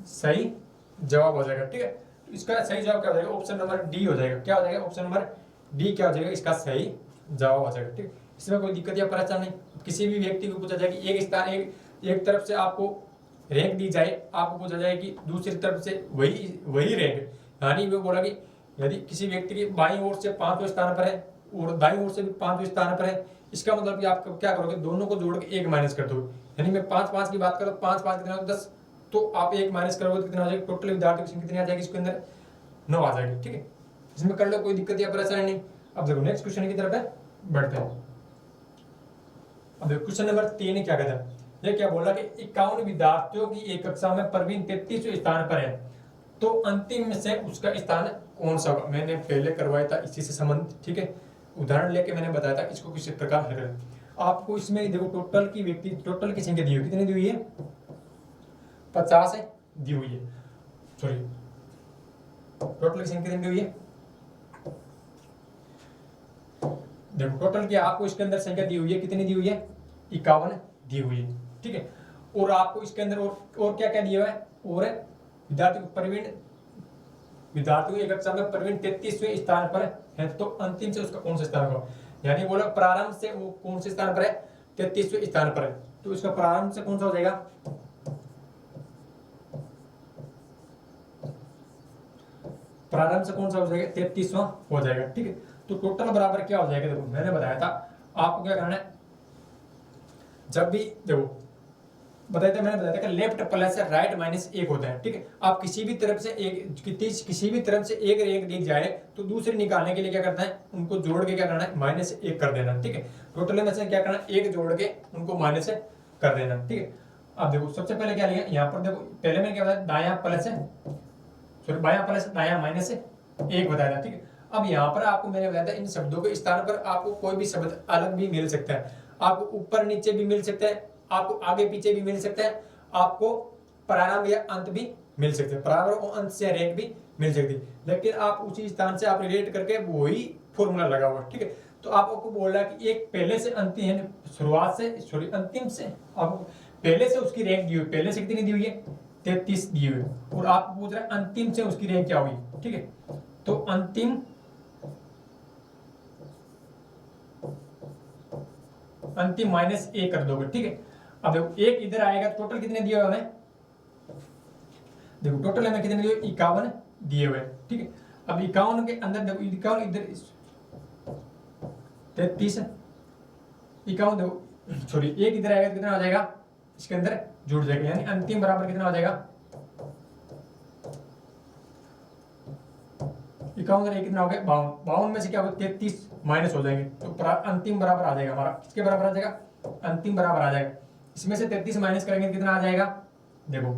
सही जवाब हो जाएगा, ठीक है। तो इसका सही जवाब क्या हो जाएगा, ऑप्शन नंबर डी हो जाएगा, क्या हो जाएगा, ऑप्शन नंबर डी क्या हो जाएगा, इसका सही जवाब हो जाएगा, ठीक है। इसमें कोई दिक्कत या परेशानी नहीं। किसी भी व्यक्ति को पूछा जाए कि एक स्थान एक तरफ से आपको रैंक दी जाए, आपको पूछा जाए कि दूसरी तरफ से वही रैंक, यानी वो बोला कि यदि किसी व्यक्ति की बाईं ओर से 5वें स्थान पर है और दाईं ओर से भी 5वें स्थान पर है, इसका मतलब कि आप क्या करोगे, दोनों को जोड़ के 1 माइनस कर दोगे, यानी मैं 5 की बात करूँ, 5 कितना 10, तो आप 1 माइनस करोगे तो कितना आ जाएगा, टोटल विद्यार्थी की कितनी आ जाएगी, इसके अंदर 9 आ जाएगी, ठीक है। इसमें कर लो, कोई दिक्कत या परेशानी नहीं। अब देखो नेक्स्ट क्वेश्चन की तरफ बढ़ते हैं। अब देखो क्वेश्चन नंबर 3 क्या कहता है, ये क्या बोला कि 51 विद्यार्थियों की एक कक्षा में प्रवीण 33वें स्थान पर है, तो अंतिम में से उसका स्थान कौन सा होगा। मैंने पहले करवाया था इसी से संबंधित, ठीक है, उदाहरण लेके मैंने बताया था इसको किस प्रकार हल करें। आपको इसमें देखो टोटल की संख्या दी हुई, कितनी दी हुई है, 50 दी हुई है, सॉरी टोटल की संख्या दी हुई है, देखो टोटल की आपको इसके अंदर संख्या दी हुई है, कितनी दी हुई है, 51 दी हुई है, ठीक है। और आपको इसके अंदर और क्या क्या दिया हुआ है, और विद्यार्थियों एक कक्षा में प्रवीण 33वें स्थान पर है, तो अंतिम से उसका कौन सा स्थान होगा, यानी बोला प्रारंभ से वो कौन से स्थान पर है, 33वें स्थान पर है, तो इसका प्रारंभ से कौन सा हो जाएगा, प्रारंभ से कौन सा हो जाएगा, 33वां हो जाएगा, ठीक है। तो टोटल बराबर क्या हो जाएगा, देखो मैंने बताया था आपको क्या करना है, जब भी देखो मैंने बताया था कि लेफ्ट प्लस राइट माइनस 1 होता है, ठीक है। आप किसी भी तरफ से एक रैंक दिख जाए तो दूसरे निकालने के लिए क्या करना है, उनको जोड़ के क्या करना है, -1 कर देना, ठीक है। टोटल में से क्या करना है, 1 जोड़ के उनको माइनस कर देना, ठीक है। अब देखो सबसे पहले क्या लिया, यहाँ पर देखो पहले मैंने क्या बताया, बायां प्लस दायां माइनस 1 बताया था, ठीक है। अब यहाँ पर आपको मैंने बताया था इन शब्दों के स्थान पर आपको कोई भी शब्द अलग भी मिल सकता है, आपको ऊपर नीचे भी मिल सकता है, आपको आगे पीछे भी मिल सकता है, आपको प्रारंभ या अंत भी मिल सकते हैं, प्रारंभ और अंत से रैंक भी मिल सकती है, लेकिन आप उसी स्थान से आप रिलेट करके वही फॉर्मूला लगा हुआ, ठीक है। तो आपको बोल रहा है कि एक पहले से अंतिम अंतिम से आपको पहले से उसकी रैंक दी हुई, पहले से कितनी दी हुई है, 33 दी हुई, और आपको पूछ रहा है अंतिम से उसकी रैंक क्या हुई, ठीक है। तो अंतिम -1 कर दोगे, ठीक है। अब देखो 1 इधर आएगा, टोटल कितने दिए हुए हमें, देखो टोटल हमें कितने दिए हुए, 51 दिए हुए, ठीक है। अब 51 के अंदर देखो 51 इधर 33 51 देखो सॉरी 1 इधर आएगा तो कितना आ जाएगा, इसके अंदर जुड़ जाएगा, यानी अंतिम बराबर कितना हो जाएगा, 51 कितना हो गया, 52 में से क्या होगा, 33 माइनस हो जाएंगे, तो अंतिम बराबर आ जाएगा हमारा, किसके बराबर आ जाएगा, अंतिम बराबर आ जाएगा। इसमें से 33 माइनस करेंगे कितना आ जाएगा, देखो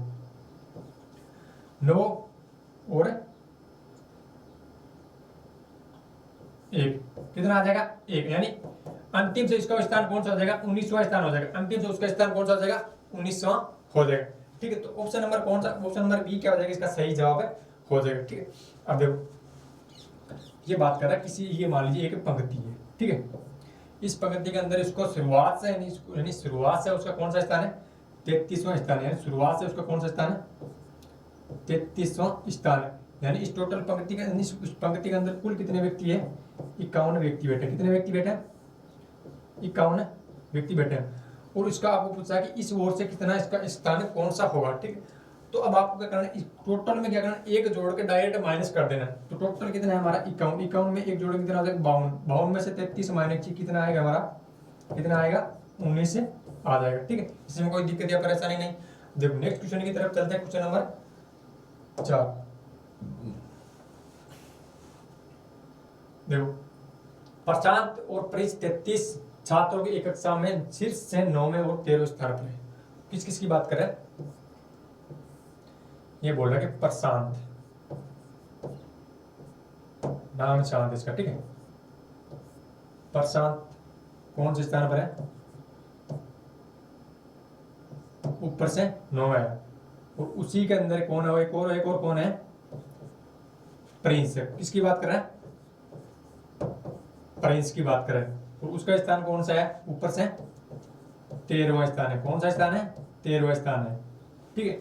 9 और 1 कितना आ जाएगा 1, यानी अंतिम से इसका स्थान कौन सा हो जाएगा 19वां स्थान हो जाएगा। अंतिम से उसका स्थान कौन सा हो जाएगा 19वां हो जाएगा। ठीक है, तो ऑप्शन नंबर कौन सा, ऑप्शन नंबर बी क्या हो जाएगा, इसका सही जवाब है हो जाएगा। ठीक है, अब देखो ये बात कर रहा है किसी, ये मान लीजिए एक पंक्ति है, ठीक है, इस पंक्ति के अंदर इसको शुरुआत से यानी शुरुआत से उसका कौन सा स्थान है 33वां स्थान है, यानी शुरुआत से उसका कौन सा स्थान है 33वां स्थान है। यानी इस टोटल पंक्ति के, इस पंक्ति के अंदर कुल कितने व्यक्ति है 51 व्यक्ति बैठे। कितने व्यक्ति बैठे हैं 51 व्यक्ति बैठे हैं। और इसका आपको पूछा है कि इस ओर से कितना इसका स्थान कौन सा होगा। ठीक है, तो अब आपको क्या करना है, टोटल में क्या करना है, एक जोड़ के डायरेक्ट माइनस कर देना है। तो टोटल कितना है हमारा 51, 51 में एक जोड़ के कितना हो जाएगा 52, 52 में से 33 माइनस कितना आएगा हमारा, कितना आएगा 19 से आ जाएगा। ठीक है, इसमें कोई दिक्कत या परेशानी नहीं। देखो नेक्स्ट क्वेश्चन की तरफ चलते हैं, क्वेश्चन नंबर 4। देखो प्रशांत और प्रिंस 33 छात्रों की एक कक्षा में शीर्ष से 9वें और 13वें स्थान पर है। किस किस की बात कर रहे हैं, ये बोल रहा है कि प्रशांत, नाम शांत इसका, ठीक है, प्रशांत कौन से स्थान पर है, ऊपर से 9वां है। और उसी के अंदर कौन है, एक और कौन है, प्रिंस है। किसकी बात कर रहे हैं, प्रिंस की बात कर रहे हैं। और उसका स्थान कौन सा है, ऊपर से 13वां स्थान है। कौन सा स्थान है 13वां स्थान है। ठीक है,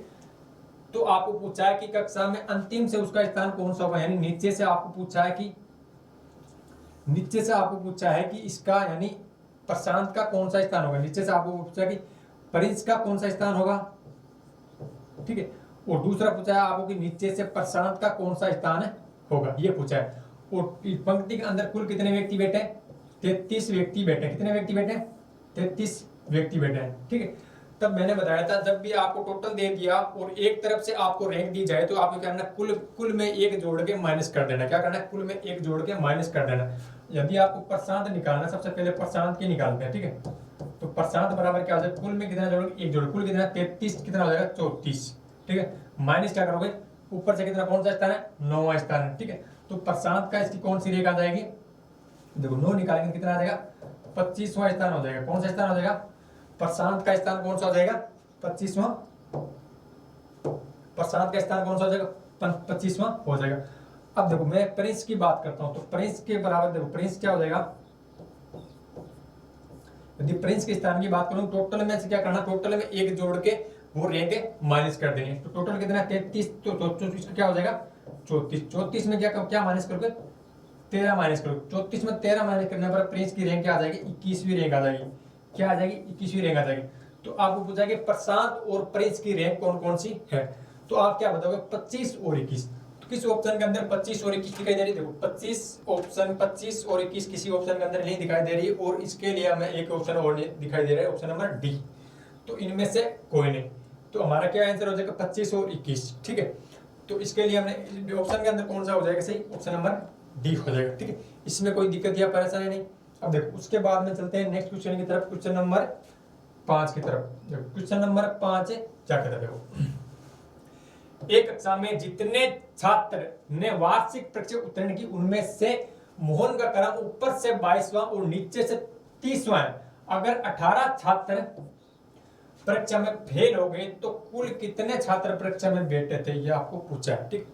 तो आपको पूछा है कि कक्षा में अंतिम से उसका स्थान कौन सा होगा, यानी नीचे से आपको पूछा है कि, नीचे से आपको पूछा है कि इसका यानी प्रशांत का कौन सा स्थान होगा। नीचे से आपको पूछा है कि प्रिंस का कौन सा स्थान होगा। ठीक है, और दूसरा पूछा है आपको कि नीचे से प्रशांत का कौन सा स्थान होगा, ये पूछा है। और पंक्ति के अंदर कुल कितने व्यक्ति बैठे, 33 व्यक्ति बैठे। कितने व्यक्ति बैठे, 33 व्यक्ति बैठे हैं। ठीक है, तब मैंने बताया था जब भी आपको टोटल दे दिया और एक तरफ से आपको रैंक दी जाए तो आपको क्या करना, कुल में एक जोड़ के माइनस कर देना। क्या करना है, कुल में एक जोड़ के माइनस कर देना। यदि आपको प्रशांत निकालना, सबसे पहले प्रशांत की निकालते हैं। ठीक है, तो प्रशांत बराबर क्या हो जाएगा, कुल में कितना जोड़, एक जोड़, कुल कितना 33, कितना हो जाएगा 34। ठीक है, माइनस क्या करोगे, ऊपर से कितना कौन सा स्थान है 9वां स्थान है। ठीक है, तो प्रशांत का इसकी कौन सी रेखा आ जाएगी, देखो 9 निकालेंगे कितना आ जाएगा 25वां स्थान हो जाएगा। कौन सा स्थान हो जाएगा, प्रशांत का स्थान कौन सा हो जाएगा 25वां। प्रशांत का स्थान कौन सा हो जाएगा 25वां हो जाएगा। अब देखो मैं प्रिंस की बात करता हूं, तो प्रिंस के बराबर देखो प्रिंस क्या हो जाएगा, यदि प्रिंस के स्थान की बात करूं टोटल में से क्या करना, टोटल में एक जोड़ के वो रैंक माइनस कर देंगे। तो टोटल कितना 33, तो 34 क्या हो जाएगा 34। 34 में क्या माइनस करोगे 13 माइनस करो। 34 में 13 माइनस करने पर प्रिंस की रैंक क्या आ जाएगी 21वीं रैंक आ जाएगी। क्या आ जाएगी 21वीं रैंक आ जाएगी। तो आपको पूछा कि प्रशांत और प्रिंस की रैंक कौन कौन सी है, तो आप क्या बताओगे 25 और 21। तो किस ऑप्शन के अंदर 25 और 21 दिखाई दे रही है, देखो 25 और 21 किसी ऑप्शन के अंदर नहीं दिखाई दे रही। और इसके लिए हमें एक ऑप्शन और दिखाई दे रहा है, ऑप्शन नंबर डी। तो इनमें से कोई नहीं, तो हमारा क्या आंसर हो जाएगा 25 और 21। ठीक है, तो इसके लिए हमने ऑप्शन के अंदर कौन सा हो जाएगा सही, ऑप्शन नंबर डी हो जाएगा। ठीक है, इसमें कोई दिक्कत या परेशानी नहीं। अब देखो उसके बाद में चलते हैं नेक्स्ट क्वेश्चन की तरफ, क्वेश्चन नंबर 5 की तरफ। देखो क्वेश्चन नंबर 5 क्या कहता है, देखो एक कक्षा में जितने छात्र ने वार्षिक परीक्षा उत्तीर्ण की उनमें से मोहन का क्रम ऊपर से 22वां और नीचे से 30वां है। अगर 18 छात्र परीक्षा में फेल हो गए तो कुल कितने छात्र परीक्षा में बैठे थे, ये आपको पूछा है। ठीक,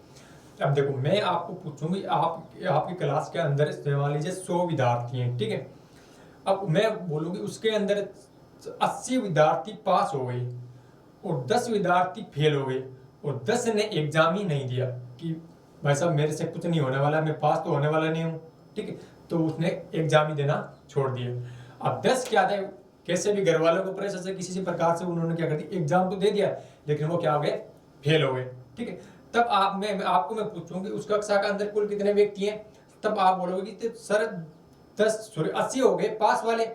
अब देखो मैं आपको पूछूंगी, आपकी क्लास के अंदर मान लीजिए 100 विद्यार्थी हैं। ठीक है, अब मैं बोलूंगी उसके अंदर 80 विद्यार्थी पास हो गए और 10 विद्यार्थी फेल हो गए और 10 ने एग्जाम ही नहीं दिया कि भाई साहब मेरे से कुछ नहीं होने वाला, मैं पास तो होने वाला नहीं हूँ। ठीक है, तो उसने एग्जाम ही देना छोड़ दिया। अब 10 क्या थे, कैसे भी घर वालों को प्रेशर से किसी प्रकार से उन्होंने क्या कर दिया, एग्जाम तो दे दिया लेकिन वो क्या हो गए, फेल हो गए। ठीक है, तब मैं पूछूंगी उस कक्षा के अंदर कुल कितने व्यक्ति हैं, तब आप बोलोगे कि सर 80 हो गए पास वाले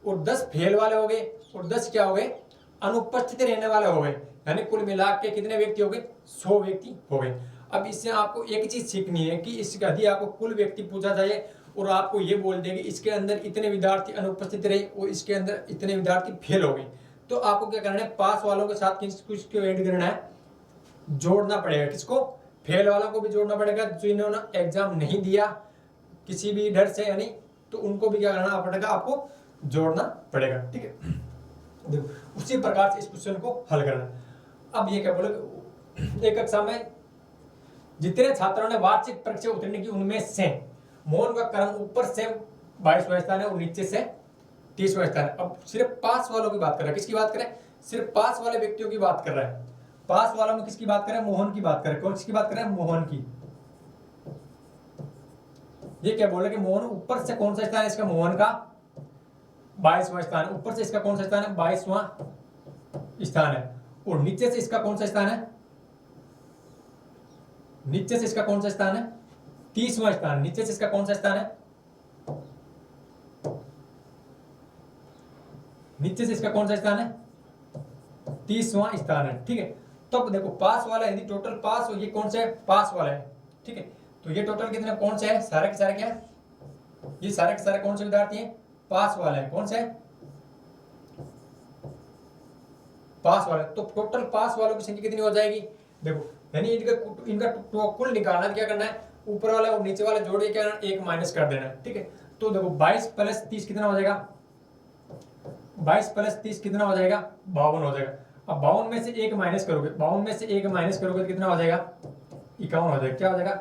और 10 फेल वाले हो गए और 10 क्या हो गए, अनुपस्थित रहने वाले हो गए। यानी कुल मिला के कितने व्यक्ति हो गए, 100 व्यक्ति हो गए। अब इससे आपको एक चीज सीखनी है कि इसका यदि आपको कुल व्यक्ति पूछा जाए और आपको ये बोल देंगे इसके अंदर इतने विद्यार्थी अनुपस्थित रहे और इसके अंदर इतने विद्यार्थी फेल हो गए, तो आपको क्या करना है, पास वालों के साथ किसको ऐड करना है, जोड़ना पड़ेगा। किसको, फेल वालों को भी जोड़ना पड़ेगा, जिन्होंने एग्जाम नहीं दिया किसी भी डर से, यानी तो उनको भी क्या करना पड़ेगा, आपको जोड़ना पड़ेगा। ठीक है, देखो उसी प्रकार से इस क्वेश्चन को हल करना। अब ये क्या बोले, एक कक्षा में जितने छात्रों ने वार्षिक परीक्षा उत्तीर्ण की उनमें से मोहन का क्रम ऊपर से 22वां स्थान है और नीचे से 30वां स्थान है। अब सिर्फ पास वालों की बात कर रहा है, किसकी बात कर रहा है, सिर्फ पास वाले व्यक्तियों की बात कर रहा है। पास वालों में किसकी बात कर रहा है, मोहन की बात कर रहा है। कौन किसकी बात कर रहा है, मोहन की। ये क्या बोल रहा है कि मोहन ऊपर से कौन सा स्थान है इसका, मोहन का 22वां स्थान, ऊपर से इसका कौन सा स्थान है, 22वां स्थान है। और नीचे से इसका कौन सा स्थान है, नीचे से इसका कौन सा स्थान है, 30वां स्थान। नीचे से इसका कौन सा स्थान है, नीचे से इसका कौन सा स्थान है, 30वां स्थान है। ठीक है, तो अब देखो पास वाला यदि टोटल पास हो, ये कौन सा है, पास वाला है। ठीक है, तो ये टोटल कितने कौन सा है, सारे के सारे क्या है, ये सारे के सारे कौन से विद्यार्थी हैं, पास वाला है। कौन सा है, पास वाला। तो टोटल पास वालों की संख्या कितनी हो जाएगी, देखो यानी इनका कुल निकालना, क्या करना है, ऊपर वाला और नीचे वाला जोड़ के क्या करना, एक माइनस कर देना है। ठीक है, तो देखो 22 + 30 कितना हो जाएगा, 22 + 30 कितना हो जाएगा, 52 हो जाएगा। अब 52 में से एक माइनस करोगे, 52 में से एक माइनस करोगे तो कितना हो जाएगा, 51 हो जाएगा। क्या हो जाएगा,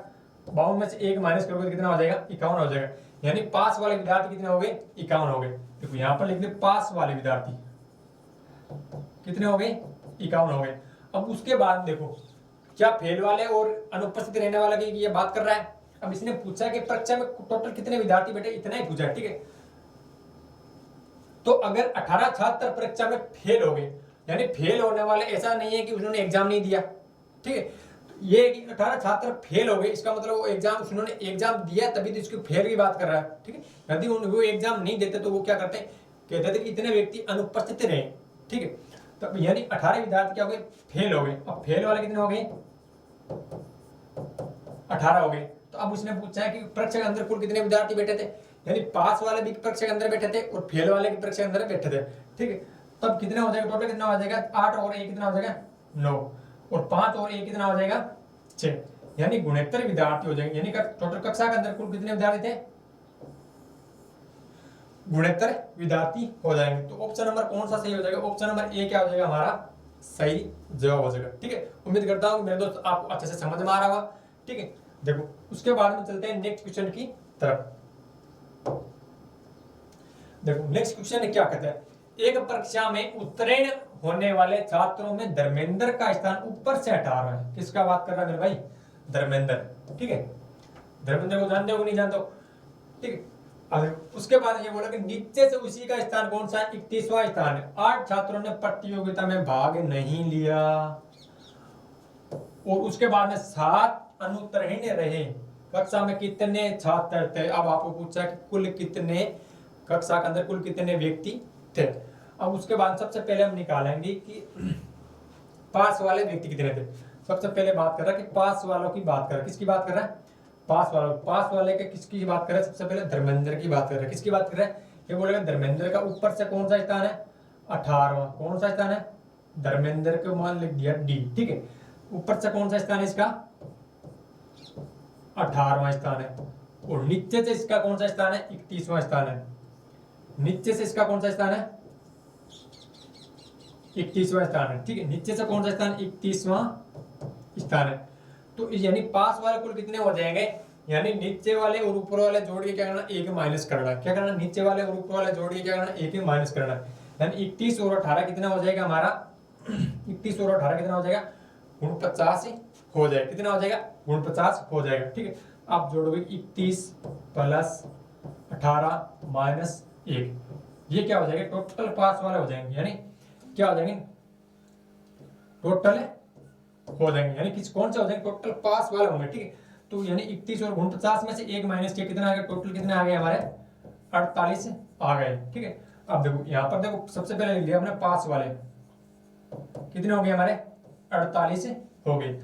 52 में से एक माइनस करोगे तो कितना हो जाएगा, 51 हो जाएगा। यानी पास वाले विद्यार्थी कितने हो गए, 51 हो गए। देखो यहाँ पर लिख दे पास वाले विद्यार्थी कितने हो गए, 51 हो गए। अब उसके बाद देखो क्या फेल वाले और अनुपस्थित रहने वाले की ये बात कर रहा है। अब इसने पूछा कि परीक्षा में टोटल कितने विद्यार्थी बैठे, इतना ही पूछा। ठीक है, तो अगर 18 छात्र परीक्षा में फेल हो गए, यानी फेल होने वाले ऐसा नहीं है कि उन्होंने एग्जाम नहीं दिया। ठीक है, ये 18 छात्र फेल हो गए, इसका मतलब वो एग्जाम, उन्होंने एग्जाम दिया तभी तो इसकी फेल की बात कर रहा है। ठीक है, यदि वो एग्जाम नहीं देते तो वो क्या करते, कहते थे कि इतने व्यक्ति अनुपस्थित रहे। ठीक है, तो यानी 18 विद्यार्थी क्या हो गए, फेल हो गए। अब फेल वाले कितने हो गए, 18 हो गए। तो अब उसने पूछा है कि परीक्षा के अंदर कुल कितने विद्यार्थी बैठे थे, यानी पास वाले भी परीक्षा के अंदर बैठे थे और फेल वाले की परीक्षा के अंदर बैठे थे। ठीक है, तब कितना हो जाएगा, टोटल कितना हो जाएगा, 8 और 1 कितना हो जाएगा, 9, और 5 और 1 कितना हो जाएगा, 6, यानी 69 विद्यार्थी हो जाएंगे। यानी टोटल कक्षा के अंदर कुल कितने विद्यार्थी थे, 69 विद्यार्थी हो जाएंगे। तो ऑप्शन नंबर कौन सा सही हो जाएगा, ऑप्शन नंबर ए क्या हो जाएगा, हमारा सही जवाब हो जाएगा। ठीक है, उम्मीद करता हूँ मेरे दोस्त आपको अच्छे से समझ में आ रहा होगा। ठीक है, देखो उसके बाद में चलते हैं नेक्स्ट क्वेश्चन की तरफ। देखो नेक्स्ट क्वेश्चन क्या कहता है, एक परीक्षा में उत्तीर्ण होने वाले छात्रों में धर्मेंद्र का स्थान ऊपर से 18 है। किसका बात कर रहा है मेरे भाई, धर्मेंद्र। ठीक है, धर्मेंद्र को जानते हो कि नहीं जानते हो। ठीक है, अब उसके बाद ये बोला कि नीचे से उसी का स्थान कौन सा है, 31वां स्थान है। 8 छात्रों ने प्रतियोगिता में भाग नहीं लिया और उसके बाद में 7 अनुत्तीर्ण रहे। कक्षा में कितने छात्र थे, अब आपको पूछा कि कुल कितने, कक्षा के अंदर कुल कितने व्यक्ति थे। अब उसके बाद सबसे पहले हम निकालेंगे कि पास वाले व्यक्ति कितने थे। सबसे पहले बात कर रहा है कि पास वालों की बात कर रहा है, किसकी बात कर रहा है, पास वालों, पास वाले के किसकी बात कर रहा है, सबसे पहले धर्मेंद्र की बात कर रहा है। किसकी बात कर रहा है, ये बोलेगा धर्मेंद्र का ऊपर से कौन सा स्थान है, 18वां। कौन सा स्थान है, धर्मेंद्र को मान लिख दिया डी। ठीक है, ऊपर से कौन सा स्थान है इसका, 18वां स्थान है। और नीचे से इसका कौन सा स्थान है, 31वां स्थान है। नीचे से इसका कौन सा स्थान है, 31वां स्थान है। ठीक है, नीचे से कौन सा स्थान, 31वां स्थान है। तो यानी पास वाले कुल कितने हो जाएंगे, यानी नीचे वाले और ऊपर वाले जोड़ के क्या करना, एक माइनस करना। क्या करना, नीचे वाले और ऊपर वाले जोड़ के क्या करना, एक माइनस करना। यानी 31 और 18 कितना हो जाएगा हमारा, 31 और 18 कितना हो जाएगा, 49 हो जाएगा। कितना हो जाएगा, 49 हो जाएगा। ठीक है, आप जोड़ोगे 31 + 18 - 1, ये क्या हो जाएगा, टोटल पास वाले हो जाएंगे। यानी क्या हो जाएंगे, टोटल हो जाएंगे, यानी किस कौन से हो जाएंगे, टोटल पास वाले होंगे। ठीक है, तो यानी 31 और 49 में से एक माइनस किया, कितना आ गया, टोटल कितने आ गए हमारे, 48 आ गए। ठीक है, अब देखो यहाँ पर देखो सबसे पहले लिख लिया हमने पास वाले, कितने हो गए हमारे, 48 हो गए।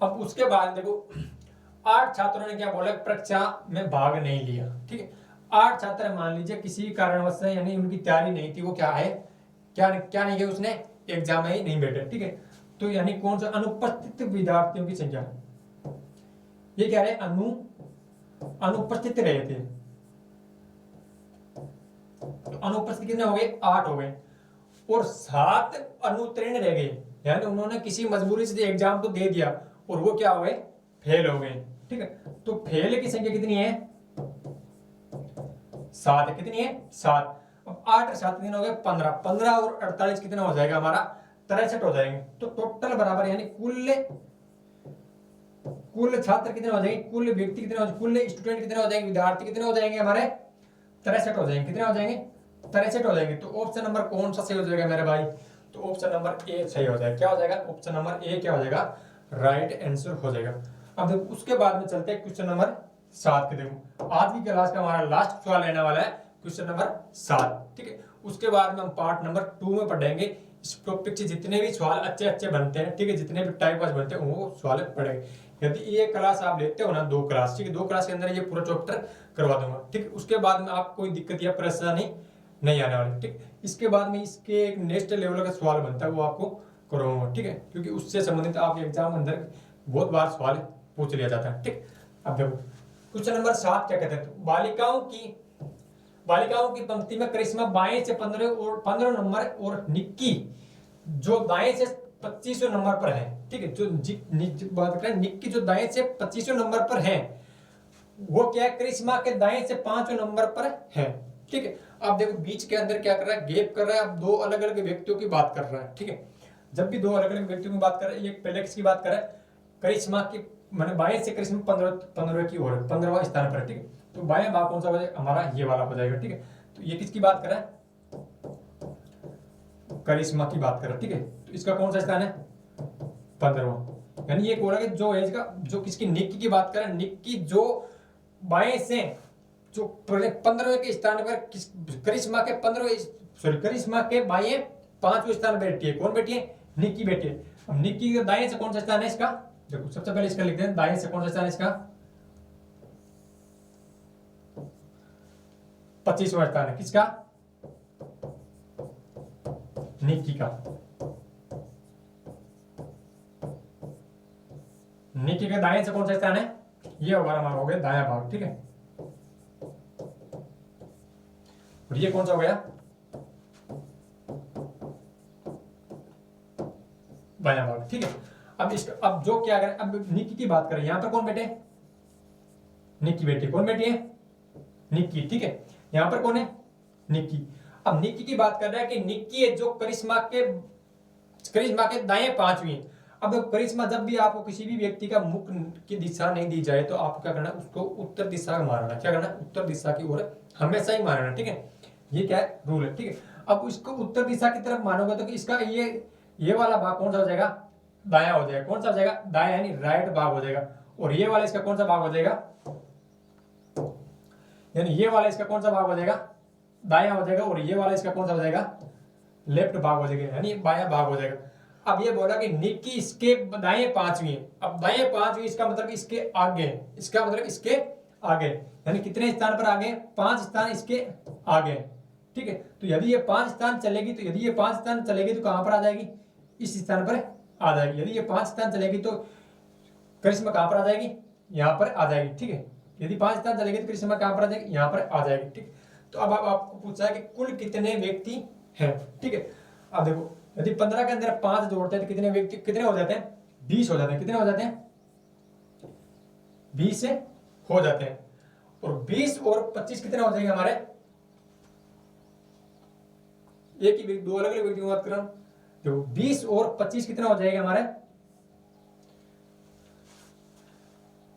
अब उसके बाद देखो 8 छात्रों ने क्या बोला, परीक्षा में भाग नहीं लिया। ठीक है, 8 छात्र मान लीजिए किसी कारणवश से, यानी उनकी तैयारी नहीं थी, वो क्या है, क्या नहीं किया, उसने एग्जाम में ही नहीं बैठे। ठीक है, तो यानी कौन सा, अनुपस्थित विद्यार्थियों की संख्या, ये कह रहे अनुपस्थित रहे थे। तो अनुपस्थित कितने हो गए? 8 हो गए। और 7 अनुत्तीर्ण रह गए, यानी उन्होंने किसी मजबूरी से एग्जाम तो दे दिया और वो क्या हो गए? फेल हो गए। ठीक है, तो फेल की संख्या कितनी है? 7 है। कितनी है? 7। अब 8 और 7 कितने हो गए? 15। 15 और 48 कितना हो जाएगा हमारा? 63 हो जाएंगे। तो टोटल बराबर, यानी कुल छात्र कितने हो जाएंगे? कुल व्यक्ति कितने हो जाएंगे? कुल स्टूडेंट कितने हो जाएंगे? विद्यार्थी कितने हो जाएंगे हमारे? 63 हो जाएंगे। कितने हो जाएंगे? 63 हो जाएंगे। तो ऑप्शन नंबर कौन सा सही हो जाएगा मेरे भाई? तो ऑप्शन नंबर ए सही हो जाएगा। क्या हो जाएगा? ऑप्शन नंबर ए क्या हो जाएगा? राइट आंसर हो जाएगा। अब देखो उसके बाद में चलते हैं क्वेश्चन नंबर 7 के। देखो आज की क्लास का हमारा लास्ट सवाल रहने वाला है क्वेश्चन नंबर 7। ठीक है, उसके बाद में हम पार्ट नंबर 2 में पढ़ेंगे। इस टॉपिक से जितने भी सवाल अच्छे अच्छे बनते हैं, ठीक है, जितने भी टाइप वाइज बनते हैं वो सवाल पढ़ेंगे। यदि ये क्लास आप लेते हो ना 2 क्लास, ठीक है, 2 क्लास के अंदर ये पूरा चैप्टर करवा दूंगा। ठीक, उसके बाद में आप कोई दिक्कत या परेशानी नहीं आने वाली। ठीक, इसके बाद में इसके एक नेक्स्ट लेवल का सवाल बनता है, वो आपको करवाऊंगा। ठीक है, क्योंकि उससे संबंधित आप एग्जाम अंदर बहुत बार सवाल पूछ लिया जाता है। ठीक, अब देखो क्वेश्चन नंबर 7 क्या कहते हैं? तो बालिकाओं की पंक्ति में करिश्मा बाएं से 15 नंबर और निक्की जो दाएं से 25वें नंबर पर है। ठीक है, जो बात करें निक्की जो दाएं से 25वें नंबर पर है, वो क्या है? करिश्मा के दाएं से 5वें नंबर पर है। ठीक है, अब देखो बीच के अंदर क्या कर रहा है? गैप कर रहा है। अब 2 अलग अलग व्यक्तियों की बात कर रहा है। ठीक है, जब भी 2 अलग अलग व्यक्तियों की बात कर रहा है, एक पहले किसकी बात कर रहा है? करिश्मा की, मैंने बाएं से करिश्मा 15 की ओर 15वां स्थान पर है। ठीक है, तो बाएं भाग कौन सा हो जाएगा? हमारा ये वाला हो जाएगा। ठीक है, तो ये किसकी बात कर रहा है? करिश्मा की बात कर रहा है। ठीक है, तो इसका कौन सा स्थान है? 15वां। यानी ये बोला कि जो एज का, जो किसकी? निक्की की बात कर रहा है। निक्की जो बाएं से जो 15वें के स्थान पर करिश्मा के 15वें, सॉरी, करिश्मा के बाएं 5वें स्थान पर बैठी है। कौन बैठी है? निक्की बैठी है। अब निक्की के दाएं से कौन सा स्थान है इसका? देखो सबसे पहले इसका लिखते हैं, दाएं से कौन सा स्थान है इसका? 25वां स्थान है। किसका? निक्की का। निक्की के दाएं से कौन सा स्थान है? ये होगा हमारा, हो गया दायां भाग। ठीक है, और ये कौन सा हो गया? बायां भाग। ठीक है, अब जो क्या करें? अब निक्की की बात करें, यहां पर कौन बैठे? निक्की बैठी। कौन बैठी है? निक्की। ठीक है, यहां पर कौन है? निक्की। अब निक्की की बात कर रहा है कि निक्की है जो करिश्मा के दाएं 5वीं। अब करिश्मा, जब भी आपको किसी भी व्यक्ति का मुख की दिशा नहीं दी जाए तो आपको क्या करना? उसको उत्तर दिशा मारना। क्या करना? उत्तर दिशा की ओर हमेशा ही मारना। ठीक है, ये क्या है? रूल है। ठीक है, अब उसको उत्तर दिशा की तरफ मानोगे तो इसका ये वाला भाग कौन सा हो जाएगा? दायां हो जाएगा। कौन सा हो जाएगा? दायां, यानी राइट भाग हो जाएगा। और ये वाला इसका कौन सा भाग हो जाएगा? यानी ये वाला इसका कौन सा भाग हो जाएगा? दायां हो जाएगा। और ये वाला इसका कौन सा हो जाएगा? लेफ्ट भाग हो जाएगा, यानी बायां भाग हो जाएगा। अब ये बोला कि निक्की इसके दाएं 5वीं। अब दाएं 5वीं इसका मतलब इसके आगे, इसका मतलब इसके आगे, यानी कितने स्थान पर आगे? 5 स्थान इसके आगे। ठीक है, तो यदि ये 5 स्थान चलेगी, तो यदि ये 5 स्थान चलेगी तो कहां पर आ जाएगी? इस स्थान पर आ जाएगी। यदि ये 5 स्थान चलेगी तो करिश्मा कहां पर आ जाएगी? यहां पर आ जाएगी। ठीक है, यदि 5 स्थान चलेगी तो करिश्मा कहां पर आ जाएगी? यहां पर आ जाएगी। ठीक, तो अब आपको पूछा है कि कुल कितने व्यक्ति हैं। ठीक है, अब देखो यदि 15 के अंदर 5 जोड़ते हैं तो कितने व्यक्ति, कितने हो जाते हैं? 20 हो जाते हैं। कितने हो जाते हैं? 20 से हो जाते हैं। और 20 और 25 कितने हो जाएंगे हमारे? एक ही, 2 अलग अलग व्यक्तियों की बात कर रहा हूं। देखो 20 और 25 कितना हो जाएगा हमारे?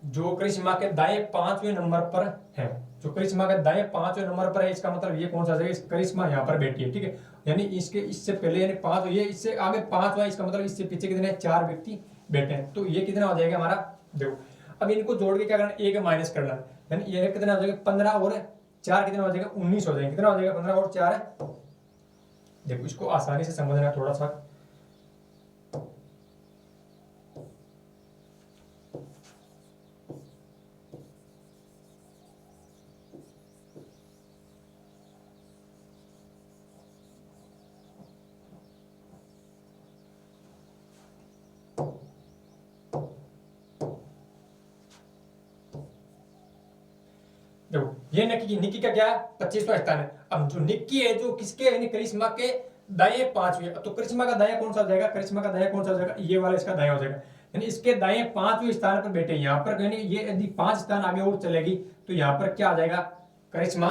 जो करिश्मा के दाएं 5वें नंबर पर है, जो करिश्मा के दाएं 5वें नंबर पर है, इसका मतलब ये कौन सा जाएगा? करिश्मा यहाँ पर बैठी है। ठीक है, यानी इसके इससे पहले, यानी 5, ये इससे आगे 5वां, इसका मतलब इससे पीछे कितने? 4 व्यक्ति बैठे हैं। तो ये कितना हो जाएगा हमारा? देखो अब इनको जोड़ के क्या करना? एक माइनस करना, यानी ये कितना हो जाएगा? 15 और 4 कितना हो जाएगा? 19 हो जाएगा। कितना हो जाएगा? 15 और 4। देखो इसको आसानी से समझना थोड़ा सा। ये निक्की का क्या है 25वां स्थान है। अब जो निक्की है जो किसके यानी करिश्मा के दाएं 5वें, तो करिश्मा का दायां कौन सा हो जाएगा, करिश्मा का दायां कौन सा हो जाएगा, ये वाला इसका दायां हो जाएगा, यानी इसके दाएं 5वें स्थान पर बैठे यहाँ पर, यानी ये यदि 5 स्थान आगे और चलेगी तो यहाँ पर क्या आ जाएगा, करिश्मा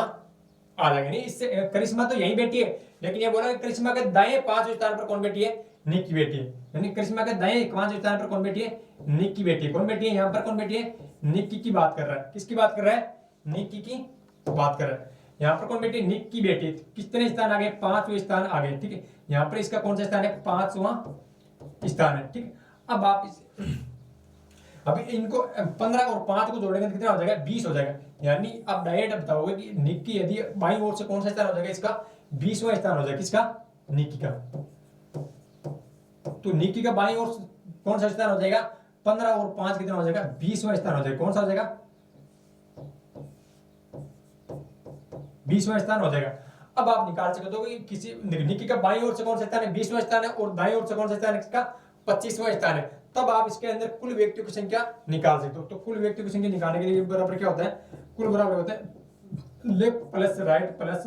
आ जाएगा। नहीं इससे करिश्मा तो यहीं बैठी है, लेकिन ये बोला करिश्मा के दाएं 5वें स्थान पर कौन बैठी है, निक्की बैठी है, यानी करिश्मा के दाएं 5वें स्थान पर कौन बैठी है, निक्की बैठी है। कौन बैठी है यहाँ पर, कौन बैठी है, निक्की की बात कर रहा है। किसकी बात कर रहा है, निक्की की बात कर रहा है। यहाँ पर कौन बैठी है, निक्की बैठी है। कितने स्थान आगे, 5वें स्थान आगे, ठीक है। यहाँ पर इसका कौन सा स्थान है, 5वां स्थान है, ठीक है। अब आप अभी इनको 15 और 5 को जोड़ेंगे तो कितना हो जाएगा, 20 हो जाएगा। यानी आप डायरेक्ट बताओगे कि निक्की यदि बाईं ओर से कौन सा स्थान हो जाएगा, इसका 20वां स्थान हो जाएगा, किसका, निक्की का। तो निक्की का बाईं ओर कौन सा स्थान हो जाएगा, 15 और 5 कितना हो जाएगा, 20वां स्थान हो जाएगा। कौन सा हो जाएगा, 20वां स्थान हो जाएगा। अब आप निकाल सकते हो कि किसी निक्की का बाईं ओर से कौन सा स्थान है, 20वां स्थान है, और दाईं ओर से कौन सा स्थान है, इसका 25वां स्थान है। तब आप इसके अंदर कुल व्यक्तियों की संख्या निकाल सकते हो। तो कुल व्यक्तियों की संख्या निकालने के लिए बराबर क्या होता है, कुल बराबर होता है left plus right plus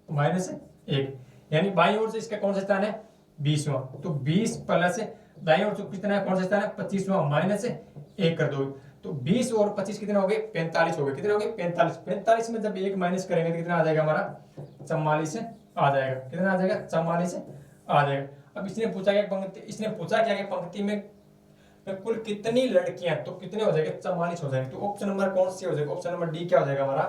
minus 1, यानी बाईं ओर से इसका कौन सा स्थान है, 20वां, तो 20 प्लस दाईं ओर से कितना है, कौन सा स्थान है, 25वां, माइनस 1 कर दो। तो 20 और 25 कितने हो गए, 45 हो गए। कितने हो गए, 45। 45 में जब 1 माइनस करेंगे तो कितना आ जाएगा हमारा, 44 आ जाएगा। कितना आ जाएगा, 44 आ जाएगा। अब इसने पूछा क्या पंक्ति, इसने पूछा क्या कि पंक्ति में कुल कितनी लड़कियां, तो कितने हो जाएंगे, 44 हो जाएंगे। तो ऑप्शन नंबर कौन सी हो जाएगा, ऑप्शन नंबर डी क्या हो जाएगा हमारा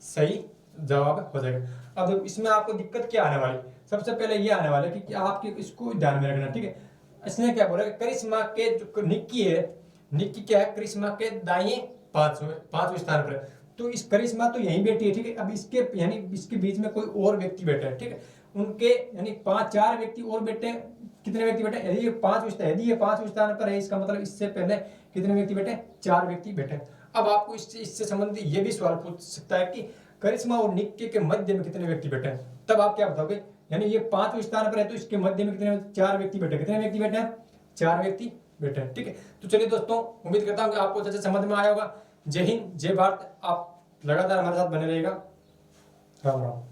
सही जवाब हो जाएगा। अब इसमें आपको दिक्कत क्या आने वाली, सबसे पहले ये आने वाला कि आपके इसको ध्यान में रखना, ठीक है। इसने क्या बोला, करिश्मा के जो निक्की है, निक्की क्या है, करिश्मा के दाएं 5वें स्थान पर, तो इस करिश्मा तो यहीं बैठी है, ठीक है। अब इसके यानी इसके बीच में कोई और व्यक्ति बैठा है, ठीक है। उनके यानी 4 व्यक्ति और बैठे, कितने व्यक्ति बैठे, यदि ये 5 स्थान पर है, इसका मतलब इससे पहले कितने व्यक्ति बैठे, 4 व्यक्ति बैठे। अब आपको इससे संबंधित ये भी सवाल पूछ सकता है कि करिश्मा और निक्की के मध्य में कितने व्यक्ति बैठे हैं, तब आप क्या बताओगे, यानी ये 5वें स्थान पर है तो इसके मध्य में कितने, 4 व्यक्ति बैठे। कितने व्यक्ति बैठे हैं, 4 व्यक्ति बैठे हैं, ठीक है। तो चलिए दोस्तों, उम्मीद करता हूं कि आपको अच्छे से समझ में आया होगा। जय हिंद, जय भारत। आप लगातार हमारे साथ बने रहिएगा। राम राम।